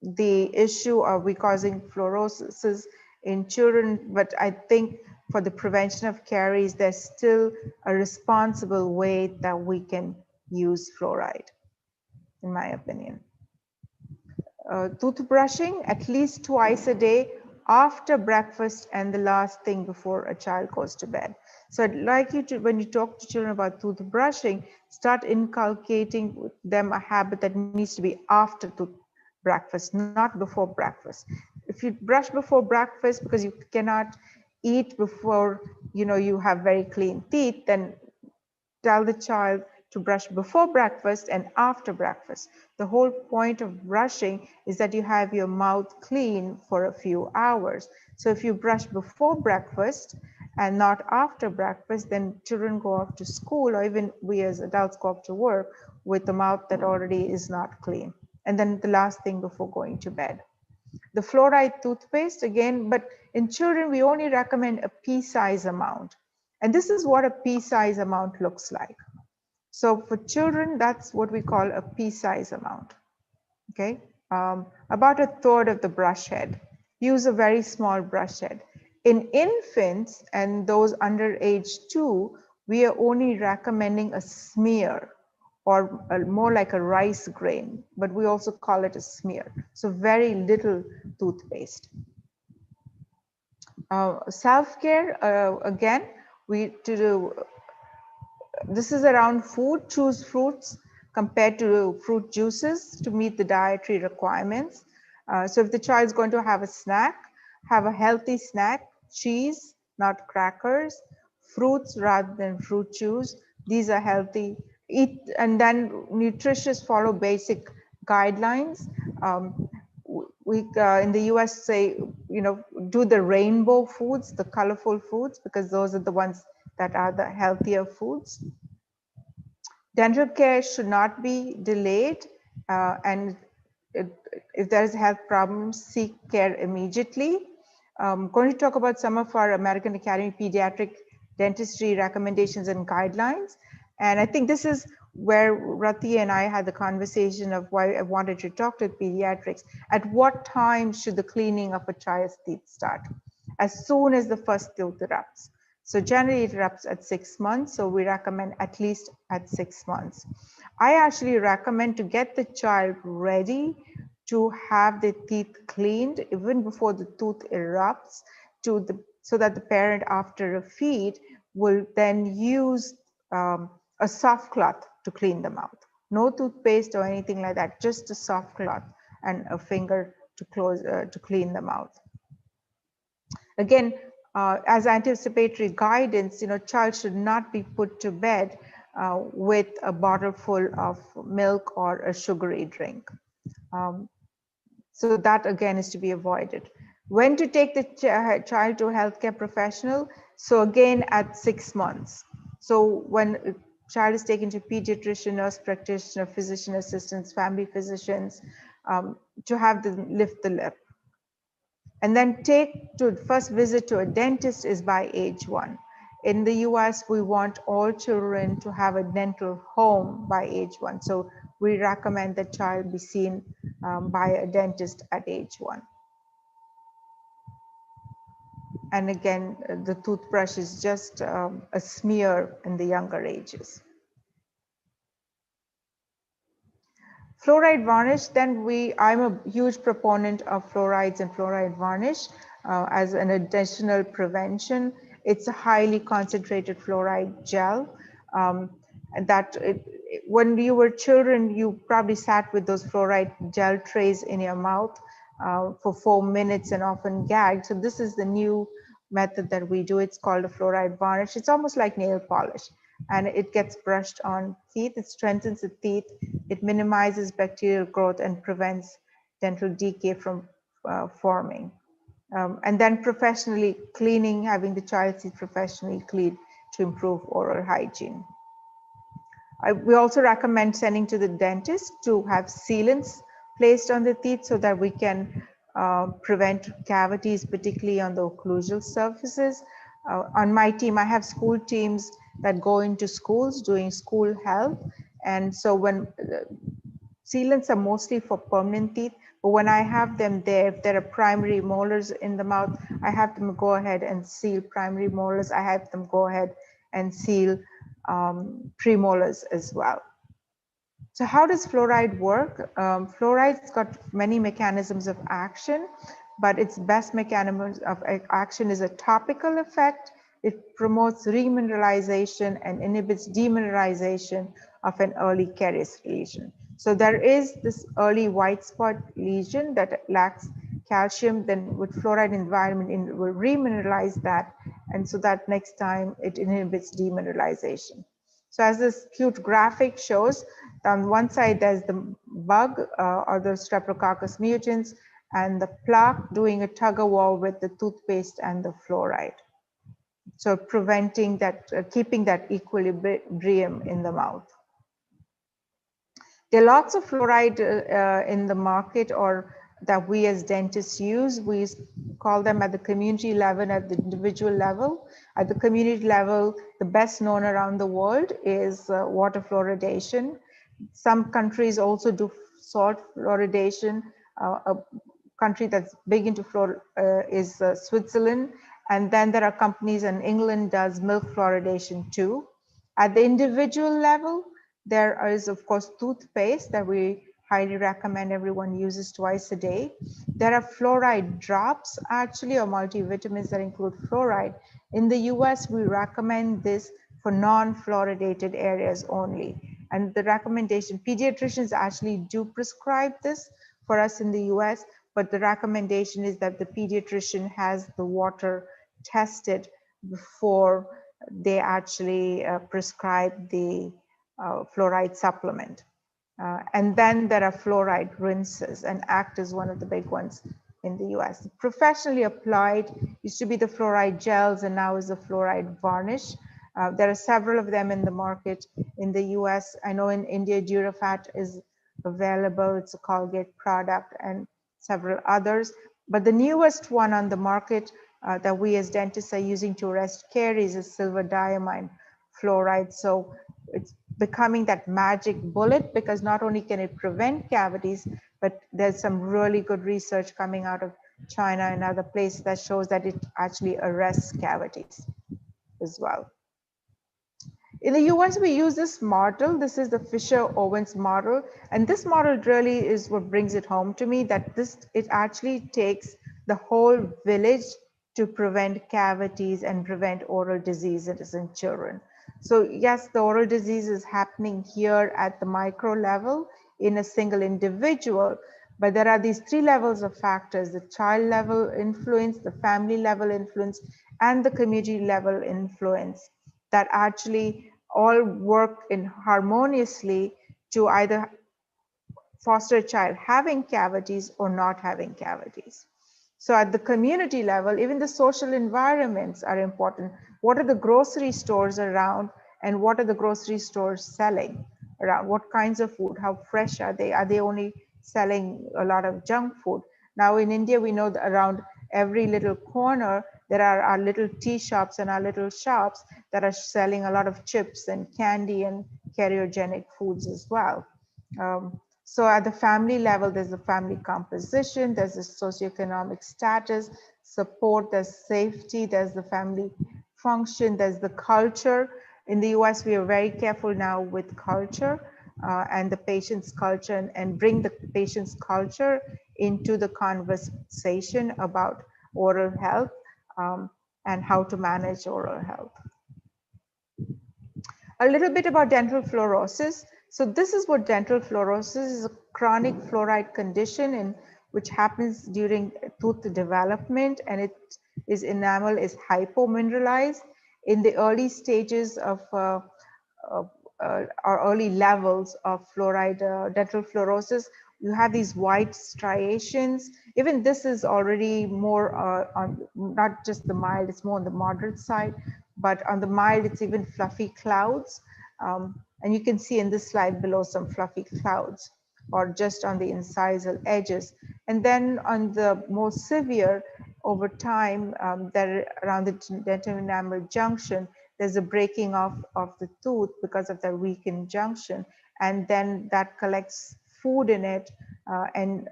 the issue of we causing fluorosis in children. But I think for the prevention of caries, there's still a responsible way that we can use fluoride, in my opinion. Toothbrushing at least twice a day after breakfast and the last thing before a child goes to bed. So I'd like you to, when you talk to children about toothbrushing, start inculcating them a habit that needs to be after breakfast, not before breakfast. If you brush before breakfast because you cannot eat before you have very clean teeth, then tell the child to brush before breakfast and after breakfast. The whole point of brushing is that you have your mouth clean for a few hours. So if you brush before breakfast and not after breakfast, then children go off to school, or even we as adults go off to work with a mouth that already is not clean. And then the last thing before going to bed. The fluoride toothpaste again, but in children, we only recommend a pea-size amount. And this is what a pea-size amount looks like. So for children, that's what we call a pea-size amount, okay? About 1/3 of the brush head. Use a very small brush head. In infants and those under age 2, we are only recommending a smear, or more like a rice grain, but we also call it a smear. So very little toothpaste. Self-care, again, this is around food. Choose fruits compared to fruit juices to meet the dietary requirements. So if the child is going to have a snack, have a healthy snack, cheese, not crackers, fruits rather than fruit juice. These are healthy. Eat, and then nutritious, follow basic guidelines. We in the US say, do the rainbow foods, the colorful foods, because those are the ones that are the healthier foods. Dental care should not be delayed, and if there is a health problem, seek care immediately. I'm going to talk about some of our American Academy Pediatric Dentistry recommendations and guidelines. And I think this is where Rati and I had the conversation of why I wanted to talk to pediatrics. At what time should the cleaning of a child's teeth start? As soon as the first tooth erupts. So generally it erupts at 6 months. So we recommend at least at 6 months. I actually recommend to get the child ready to have the teeth cleaned even before the tooth erupts, so that the parent after a feed will then use a soft cloth to clean the mouth. No toothpaste or anything like that, just a soft cloth and a finger to clean the mouth. Again, as anticipatory guidance, child should not be put to bed with a bottle full of milk or a sugary drink. So that again is to be avoided. When to take the child to a healthcare professional? So again at 6 months. So when a child is taken to pediatrician, nurse practitioner, physician assistants, family physicians, to have them lift the lip. And then take to first visit to a dentist is by age 1. In the US, we want all children to have a dental home by age 1. So we recommend that child be seen by a dentist at age 1. And again, the toothbrush is just a smear in the younger ages. Fluoride varnish, then I'm a huge proponent of fluorides and fluoride varnish as an additional prevention. It's a highly concentrated fluoride gel. And when you were children, you probably sat with those fluoride gel trays in your mouth for 4 minutes and often gagged. So this is the new method that we do. It's called a fluoride varnish. It's almost like nail polish, and it gets brushed on teeth. It strengthens the teeth. It minimizes bacterial growth and prevents dental decay from forming. And then professionally cleaning, having the child's teeth professionally cleaned to improve oral hygiene. We also recommend sending to the dentist to have sealants placed on the teeth so that we can prevent cavities, particularly on the occlusal surfaces. On my team, I have school teams that go into schools doing school health. And so when sealants are mostly for permanent teeth, but when I have them there, if there are primary molars in the mouth, I have them go ahead and seal primary molars. I have them go ahead and seal premolars as well. So how does fluoride work? Fluoride's got many mechanisms of action, but its best mechanism of action is a topical effect. It promotes remineralization and inhibits demineralization of an early caries lesion. So there is this early white spot lesion that lacks calcium, then with fluoride environment, it will remineralize that. And so that next time it inhibits demineralization. So as this cute graphic shows, on one side there's the bug or the Streptococcus mutans, and the plaque doing a tug of war with the toothpaste and the fluoride. So preventing that, keeping that equilibrium in the mouth. There are lots of fluoride in the market or that we as dentists use. We call them at the community level and at the individual level. At the community level, the best known around the world is water fluoridation. Some countries also do salt fluoridation. A country that's big into is Switzerland. And then there are companies, and England does milk fluoridation too. At the individual level, there is, of course, toothpaste that we highly recommend everyone uses twice a day. There are fluoride drops, actually, or multivitamins that include fluoride. In the US, we recommend this for non-fluoridated areas only. And the recommendation, pediatricians actually do prescribe this for us in the US, but the recommendation is that the pediatrician has the water tested before they actually prescribe the fluoride supplement. And then there are fluoride rinses, and ACT is one of the big ones in the US. Professionally applied used to be the fluoride gels, and now is the fluoride varnish. There are several of them in the market in the US. I know in India, Durafat is available. It's a Colgate product, and several others. But the newest one on the market that we as dentists are using to arrest caries is silver diamine fluoride. So it's becoming that magic bullet, because not only can it prevent cavities, but there's some really good research coming out of China and other places that shows that it actually arrests cavities as well. In the US, we use this model. This is the Fisher-Owens model. And this model really is what brings it home to me, that it actually takes the whole village to prevent cavities and prevent oral diseases in children. So yes, the oral disease is happening here at the micro level in a single individual, But there are these 3 levels of factors: the child level influence, the family level influence, and the community level influence, that actually all work in harmoniously to either foster a child having cavities or not having cavities. So at the community level, even the social environments are important. What are the grocery stores around, and what are the grocery stores selling around? What kinds of food? How fresh are they? Are they only selling a lot of junk food? Now in India, we know that around every little corner, there are our little tea shops and our little shops that are selling a lot of chips and candy and carcinogenic foods as well. So at the family level, there's the family composition, there's the socioeconomic status, support, there's safety, there's the family function, there's the culture. In the US, we are very careful now with culture and the patient's culture, and bring the patient's culture into the conversation about oral health and how to manage oral health. A little bit about dental fluorosis. So this is what dental fluorosis is: a chronic fluoride condition in which happens during tooth development, and enamel is hypomineralized. In the early stages of or early levels of fluoride dental fluorosis, you have these white striations. Even this is already more on not just the mild, it's more on the moderate side, but on the mild, it's even fluffy clouds. And you can see in this slide below some fluffy clouds, or just on the incisal edges. And then on the more severe, over time, around the dental enamel junction, there's a breaking off of the tooth because of the weakened junction. And then that collects food in it and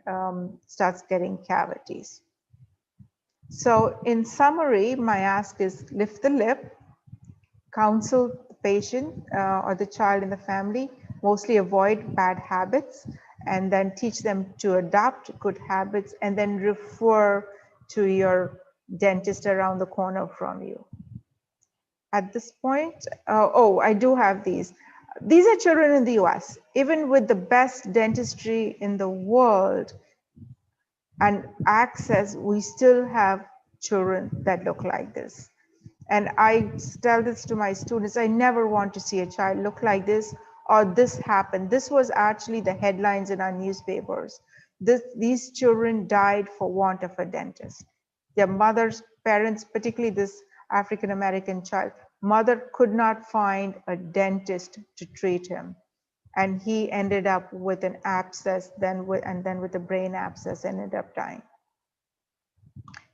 starts getting cavities. So in summary, my ask is lift the lip, counsel the patient or the child in the family, mostly avoid bad habits, and then teach them to adopt good habits, and then refer to your dentist around the corner from you. At this point, oh, I do have these. These are children in the US. Even with the best dentistry in the world and access, we still have children that look like this. And I tell this to my students: I never want to see a child look like this or this happen. This was actually the headlines in our newspapers. These children died for want of a dentist. Their mothers, parents, particularly this African-American child, mother could not find a dentist to treat him. And he ended up with an abscess, then with a brain abscess, ended up dying.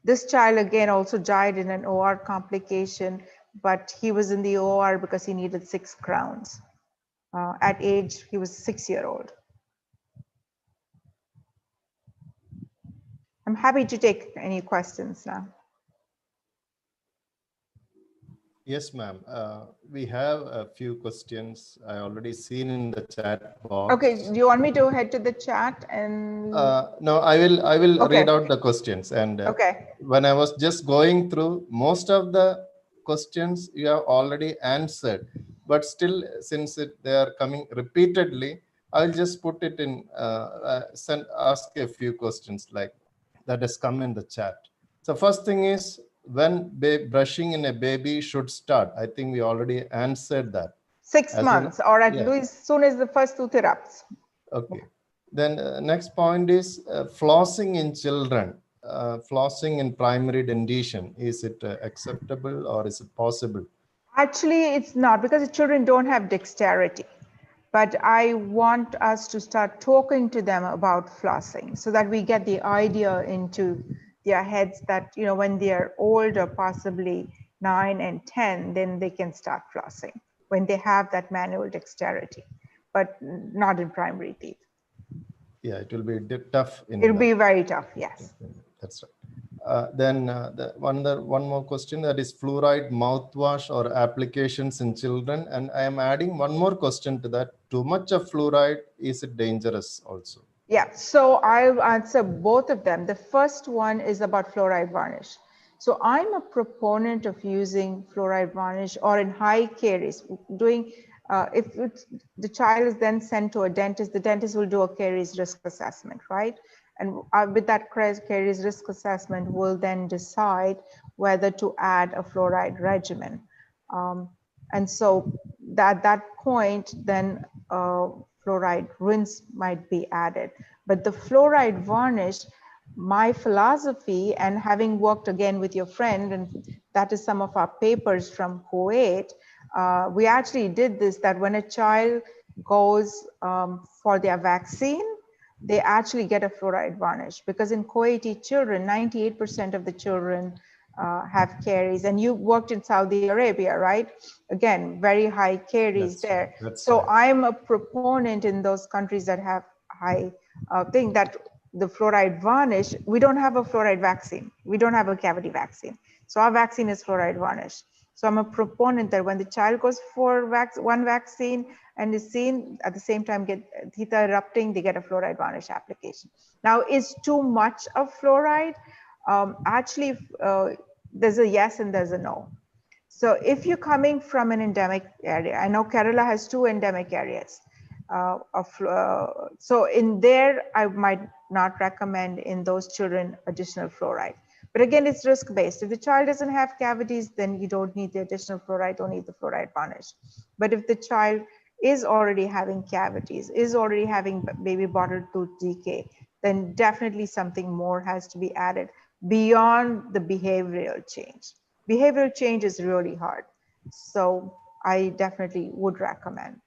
This child again also died in an OR complication, but he was in the OR because he needed 6 crowns. At age, he was 6-year-old. I'm happy to take any questions now. Yes, ma'am. We have a few questions I already seen in the chat box. Okay, do you want me to head to the chat and? No, I will Okay. read out the questions. And okay. When I was just going through, most of the questions you have already answered, but still, since they are coming repeatedly, I'll just put it in, ask a few questions like that has come in the chat. So first thing is, when brushing in a baby should start? I think we already answered that. 6 months, or at least as soon as the first tooth erupts. Okay. Then next point is flossing in children. Flossing in primary dentition. Is it acceptable or is it possible? Actually, it's not, because the children don't have dexterity. But I want us to start talking to them about flossing so that we get the idea into their heads that, you know, when they're older, possibly 9 and 10, then they can start flossing when they have that manual dexterity, but not in primary teeth. Yeah, it will be tough. It'll be very tough, yes. That's right. Then one more question, that is fluoride mouthwash or applications in children. And I am adding one more question to that. Too much of fluoride, is it dangerous also? Yeah, so I'll answer both of them. The first one is about fluoride varnish. So I'm a proponent of using fluoride varnish, or in high caries, doing, the child is then sent to a dentist, the dentist will do a caries risk assessment, right? And with that caries risk assessment, we'll then decide whether to add a fluoride regimen. And so at that point, then fluoride rinse might be added. But the fluoride varnish, my philosophy, and having worked again with your friend, and that is some of our papers from Kuwait, we actually did this, that when a child goes for their vaccine, they actually get a fluoride varnish, because in Kuwaiti children, 98% of the children have caries. And you worked in Saudi Arabia, right? Again, very high caries there. So right. I'm a proponent in those countries that have high thing, that the fluoride varnish, we don't have a fluoride vaccine. We don't have a cavity vaccine. So our vaccine is fluoride varnish. So I'm a proponent that when the child goes for one vaccine and is seen at the same time get theta erupting, they get a fluoride varnish application. Now, is too much of fluoride? Actually, there's a yes and there's a no. So if you're coming from an endemic area, I know Kerala has 2 endemic areas. So in there, I might not recommend in those children additional fluoride. But again, it's risk-based. If the child doesn't have cavities, then you don't need the additional fluoride, don't need the fluoride varnish. But if the child is already having cavities, is already having baby bottle tooth decay, then definitely something more has to be added beyond the behavioral change. Behavioral change is really hard. So I definitely would recommend.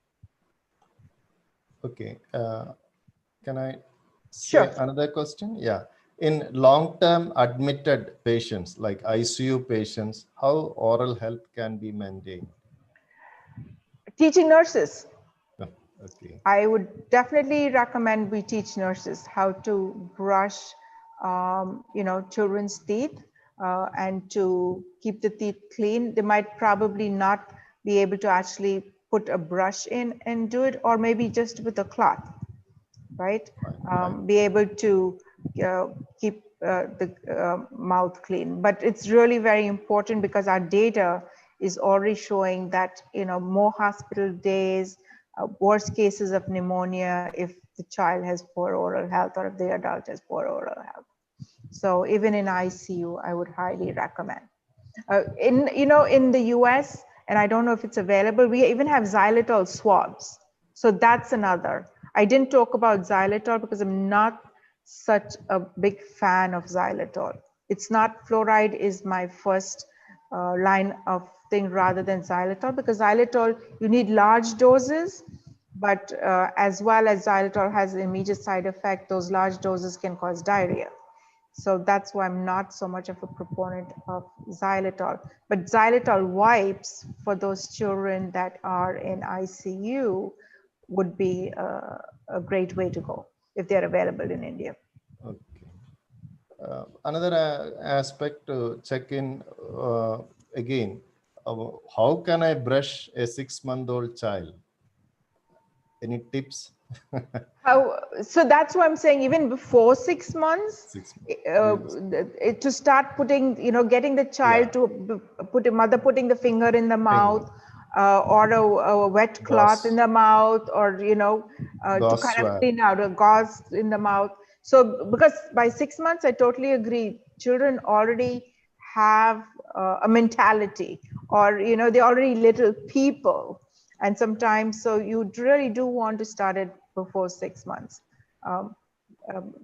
Okay. Can I Sure. say another question? Yeah. In long-term admitted patients, like ICU patients, how oral health can be maintained? Teaching nurses. Oh, okay. I would definitely recommend we teach nurses how to brush, children's teeth and to keep the teeth clean. They might probably not be able to actually put a brush in and do it, or maybe just with a cloth, right? Be able to keep the mouth clean. But it's really very important because our data is already showing that, more hospital days, worse cases of pneumonia if the child has poor oral health or if the adult has poor oral health. So even in ICU, I would highly recommend. In the US, and I don't know if it's available, we even have xylitol swabs. So that's another. I didn't talk about xylitol because I'm not such a big fan of xylitol. It's not, fluoride is my first line of thing rather than xylitol, because xylitol, you need large doses, but as well as xylitol has an immediate side effect, those large doses can cause diarrhea. So that's why I'm not so much of a proponent of xylitol. But xylitol wipes for those children that are in ICU would be a great way to go if they're available in India. Okay. Another aspect to check in again, how can I brush a 6-month-old child? Any tips? So that's why I'm saying even before 6 months, to start putting, getting the child to putting the finger in the mouth, or a wet cloth in the mouth, or, to kind of clean out a gauze in the mouth. So because by 6 months, I totally agree. Children already have a mentality, or, they're already little people. And sometimes, so you really do want to start it before 6 months.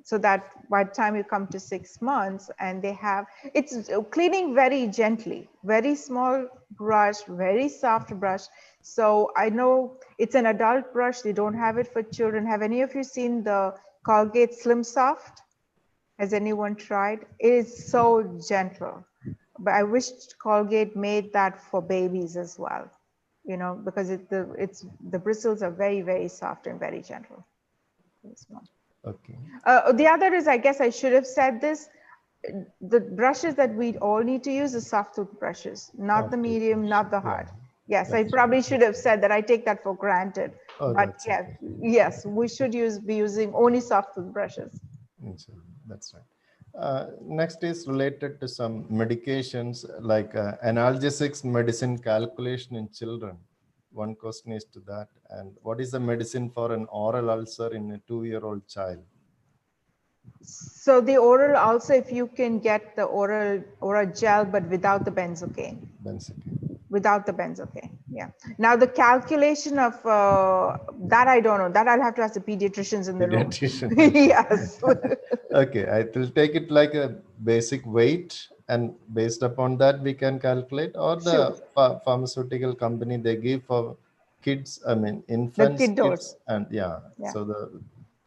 So that by the time you come to 6 months and they have, it's cleaning very gently, very small brush, very soft brush. So I know it's an adult brush, they don't have it for children. Have any of you seen the Colgate Slim Soft? Has anyone tried? It is so gentle, but I wish Colgate made that for babies as well. Because the bristles are very, very soft and very gentle. Okay. The other is, I guess I should have said this, the brushes that we all need to use is soft tooth brushes, not the medium, not the hard. Yes, I probably should have said that. I take that for granted. But yes, yes, we should be using only soft tooth brushes. That's right. Next is related to some medications like analgesics medicine calculation in children. One question is to that. And what is the medicine for an oral ulcer in a 2-year-old child? So the oral also, if you can get the oral gel, but without the benzocaine. Without the benzocaine, yeah. Now the calculation of that I don't know. That I'll have to ask the pediatricians in the room. Yes. Okay, I will take it like a basic weight, and based upon that we can calculate, or the pharmaceutical company they give for kids, I mean infants, kid dose. and yeah. So the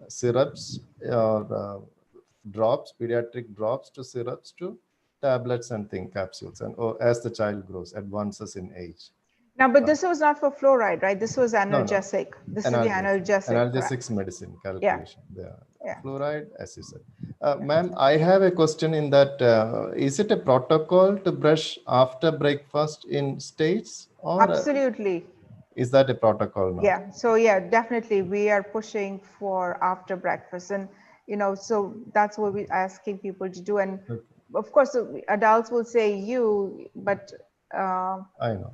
syrups or drops, pediatric drops to syrups to tablets and capsules, and as the child grows, advances in age. Now, but this was not for fluoride, right? This was analgesic. No. This is the analgesic. Analgesics medicine calculation. Yeah. Fluoride, as you said. Ma'am, I have a question in that. Is it a protocol to brush after breakfast in states? Or absolutely. Is that a protocol now? Yeah. So yeah, definitely we are pushing for after breakfast, and so that's what we're asking people to do. And of course, adults will say but I know.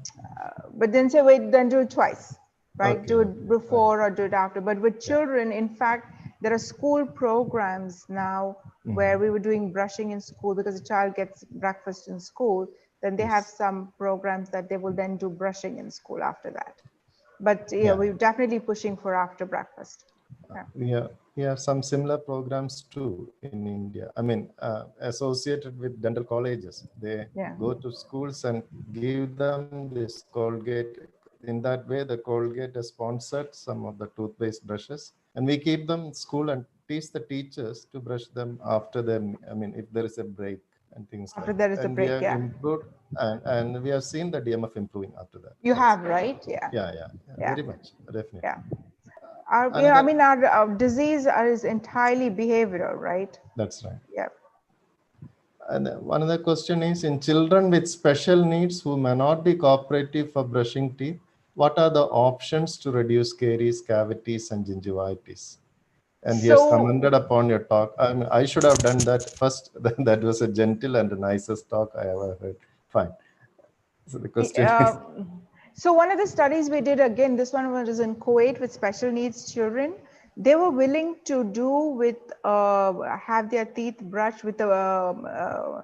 But then say, wait, then do it twice, right? Do it before or do it after. But with children, in fact, there are school programs now where we were doing brushing in school, because a child gets breakfast in school, then they have some programs that they will then do brushing in school after that. But yeah, we're definitely pushing for after breakfast. We have some similar programs too in India. I mean, associated with dental colleges. They go to schools and give them this Colgate. In that way, the Colgate has sponsored some of the toothpaste brushes, and we keep them in school and teach the teachers to brush them after them. I mean, if there is a break and things after like that. After there is a break, we have improved, and we have seen the DMF improving after that. You have, right? Yeah, very much, definitely. Yeah. Our disease is entirely behavioral, right? That's right. Yeah. And one other question is, in children with special needs who may not be cooperative for brushing teeth, what are the options to reduce caries, cavities, and gingivitis? And he has commented upon your talk. I mean, I should have done that first. That was a gentle and the nicest talk I ever heard. Fine. So the question is. So one of the studies we did, again, this one was in Kuwait with special needs children. They were willing to have their teeth brushed with a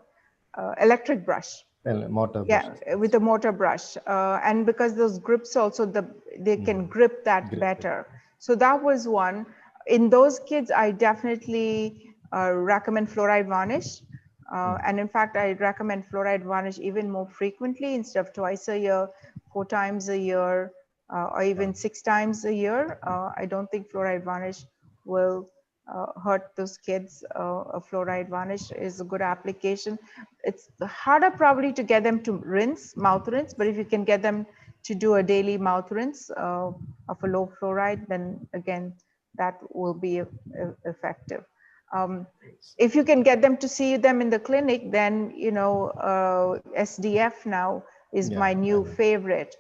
electric brush. Motor brush. Yeah, with a motor brush. And because those grips also, they can grip that better. So that was one. In those kids, I definitely recommend fluoride varnish. And in fact, I recommend fluoride varnish even more frequently, instead of twice a year, 4 times a year, or even 6 times a year. I don't think fluoride varnish will hurt those kids. A fluoride varnish is a good application. It's harder probably to get them to mouth rinse, but if you can get them to do a daily mouth rinse of a low fluoride, then again, that will be effective. If you can get them to see them in the clinic, then SDF now is my new favorite,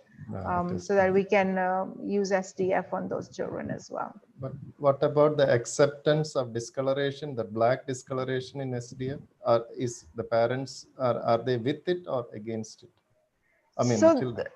so that we can use SDF on those children as well. But what about the acceptance of discoloration, the black discoloration in SDF? Is the parents, are they with it or against it? I mean, children.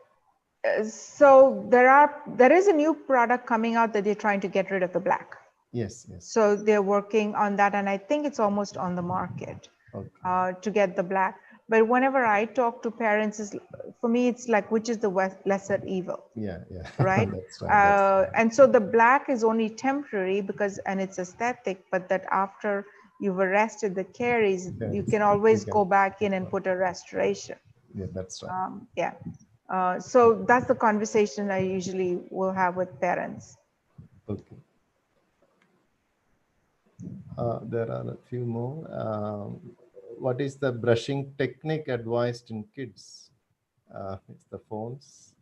So there is a new product coming out that they're trying to get rid of the black. Yes. So they're working on that, and I think it's almost on the market to get the black. But whenever I talk to parents, for me, it's like, which is the lesser evil? Yeah. Right? That's right. And so the black is only temporary and it's aesthetic, but that after you've arrested the caries, you can always go back in and put a restoration. Yeah, that's right. So that's the conversation I usually will have with parents. Okay. There are a few more. What is the brushing technique advised in kids? It's the phones.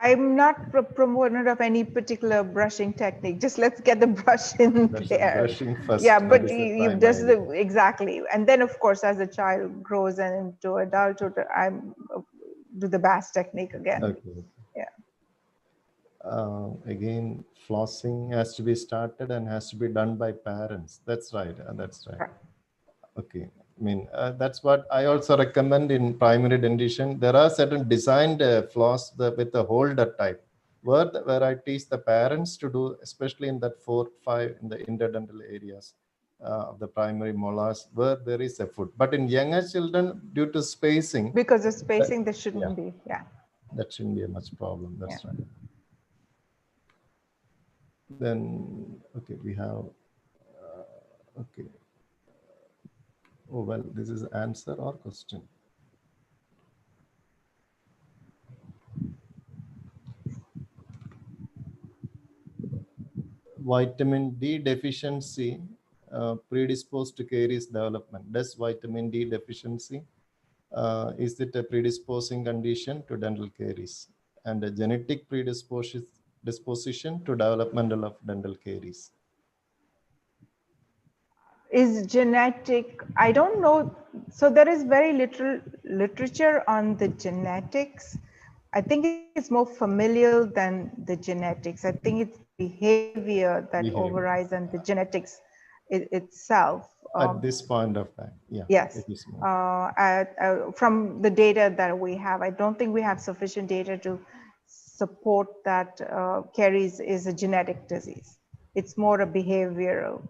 I'm not a promoter of any particular brushing technique. Just let's get the brush in there. Brushing first. Yeah, but you just exactly. And then, of course, as the child grows and into adulthood, I do the BAS technique again. Okay. Yeah. Again, flossing has to be started and has to be done by parents. That's right. Okay. I mean, that's what I also recommend in primary dentition. There are certain designed floss with a holder type, where I teach the parents to do, especially in that 4, 5 in the interdental areas. of the primary molars where there is a foot. But in younger children, due to spacing, Because of spacing, there shouldn't yeah, be. Yeah. that shouldn't be a much problem. That's Yeah. right. Then, okay, we have, okay. Oh, well, this is answer or question? Vitamin D deficiency predisposed to caries development. Does vitamin D deficiency, is it a predisposing condition to dental caries and a genetic predisposition to developmental of dental caries? Is genetic, I don't know. So there is very little literature on the genetics. I think it's more familial than the genetics. I think it's behavior that overrides and the genetics itself. At this point of time, yeah. Yes. It is more. From the data that we have, I don't think we have sufficient data to support that caries is a genetic disease. It's more a behavioral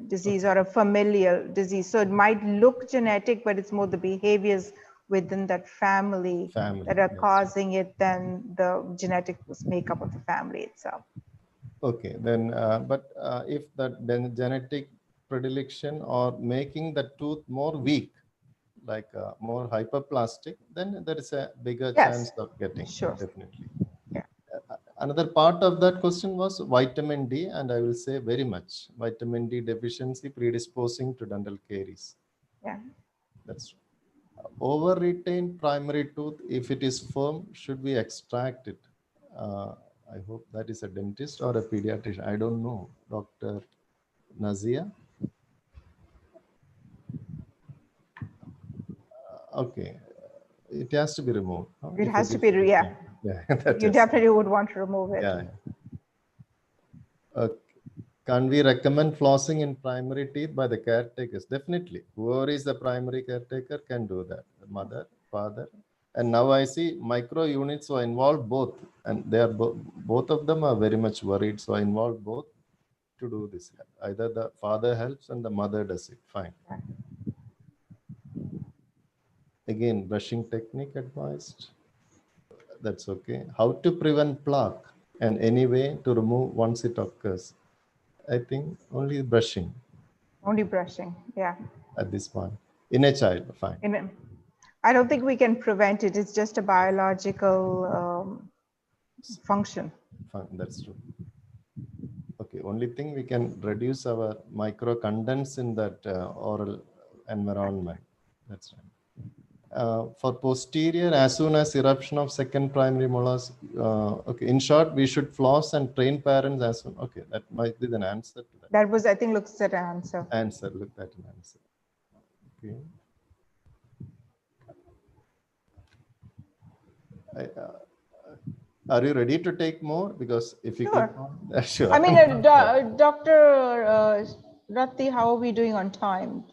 disease or a familial disease. So it might look genetic, but it's more the behaviors within that family that are causing it than the genetic makeup of the family itself. Okay, then, but if that then genetic predilection or making the tooth more weak, like more hyperplastic, then there is a bigger chance of getting. Sure. Definitely. Yeah. Another part of that question was vitamin D, and I will say very much vitamin D deficiency predisposing to dental caries. Yeah. That's over retained primary tooth. If it is firm, should we extract it? I hope that is a dentist or a pediatrician. I don't know. Dr. Nazia. Okay. It has to be removed. It has to be, yeah. Yeah. You definitely would want to remove it. Yeah. Okay. Can we recommend flossing in primary teeth by the caretakers? Definitely. Whoever is the primary caretaker can do that. The mother, father. And now I see micro units who involve both, and they are both of them are very much worried. So I involve both to do this. Either the father helps and the mother does it. Fine. Again, brushing technique advised. That's okay. How to prevent plaque and any way to remove once it occurs? I think only brushing. Only brushing, yeah. At this point, in a child, fine. I don't think we can prevent it. It's just a biological function. Fine, that's true. Okay, only thing we can reduce our micro contents in that oral environment. That's right. For posterior, as soon as eruption of second primary molars, okay, in short, we should floss and train parents as soon. Okay, that might be an answer to that. That was, I think, looks at an answer. Answer, look at an answer. Okay. Are you ready to take more? Because if you sure. Keep, sure. I mean, Dr. Rati, how are we doing on time?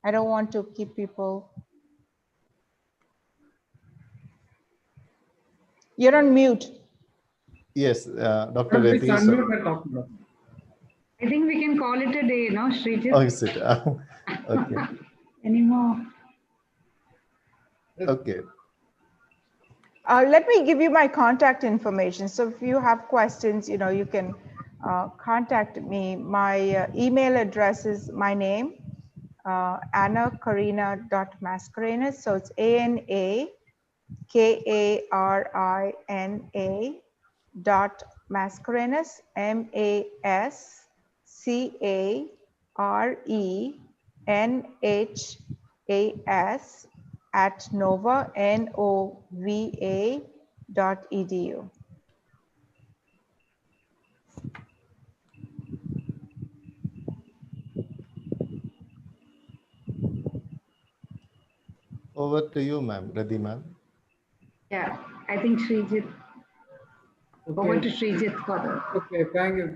I don't want to keep people. You're on mute. Yes, Dr. Rati. I think we can call it a day, no, Srijit? Oh, is it? Okay. Anymore. Okay. Let me give you my contact information. So if you have questions, you can contact me. My email address is my name, anakarina.mascarenhas. So it's ANAKARINA.mascarenhas, MASCARENHAS at Nova, NOVA.edu. Over to you, ma'am. Radhi, ma'am. Yeah, I think Srijit. Okay. Over to Srijit for the. Okay,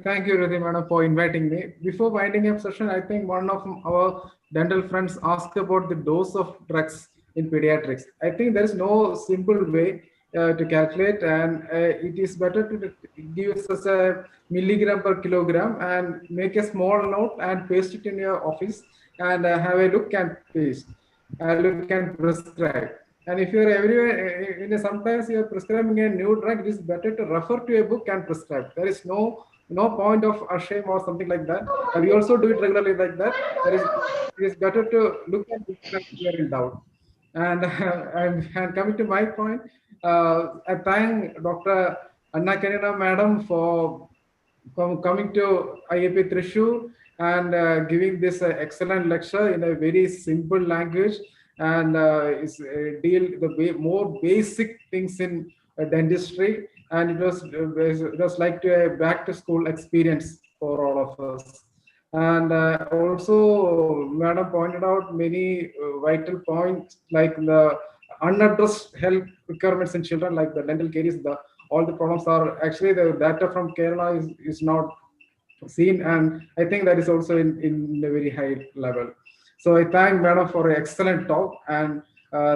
thank you, Radhi madam, for inviting me. Before winding up session, I think one of our dental friends asked about the dose of drugs in pediatrics. I think there is no simple way. to calculate, and it is better to give such a milligram per kilogram and make a small note and paste it in your office and have a look and paste, look and prescribe. And if you're everywhere, sometimes you're prescribing a new drug, it is better to refer to a book and prescribe. There is no point of shame or something like that. And we also do it regularly like that. It is better to look and prescribe when you're in doubt. And I'm coming to my point. I thank Dr. Anna Karina Madam for coming to IAP Thrissur and giving this excellent lecture in a very simple language, and deal the more basic things in dentistry, and it was like a back to school experience for all of us. And also, Madam pointed out many vital points like the unaddressed health requirements in children, like the dental caries. All the problems are actually, the data from Kerala is not seen, and I think that is also in a very high level. So I thank Madam for an excellent talk, and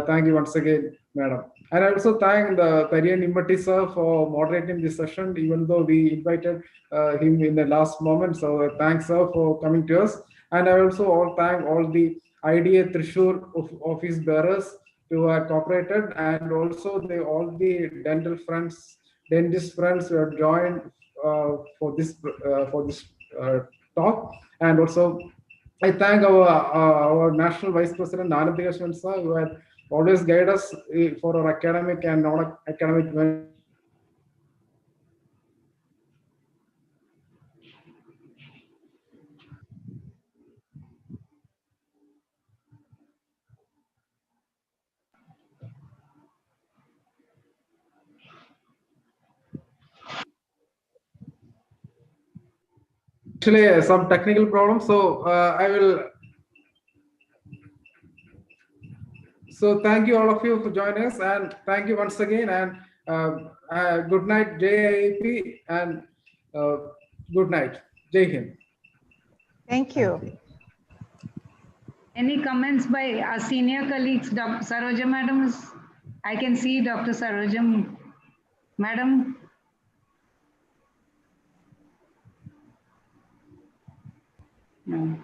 thank you once again, Madam. And I also thank the Tarian Immati sir for moderating this session, even though we invited him in the last moment. So thanks sir for coming to us. And I also thank all the IDA Thrissur office bearers who have cooperated, and also all the dental friends, dentist friends who have joined for this talk. And also I thank our National Vice President Anand sir, who had always guided us for our academic and non-academic. Actually, some technical problems, so I will. So thank you all of you for joining us, and thank you once again, and good night, JIP, and good night, Jai Hind. Thank you. Any comments by our senior colleagues? Dr. Saroja Madam, I can see Dr. Saroja Madam. No.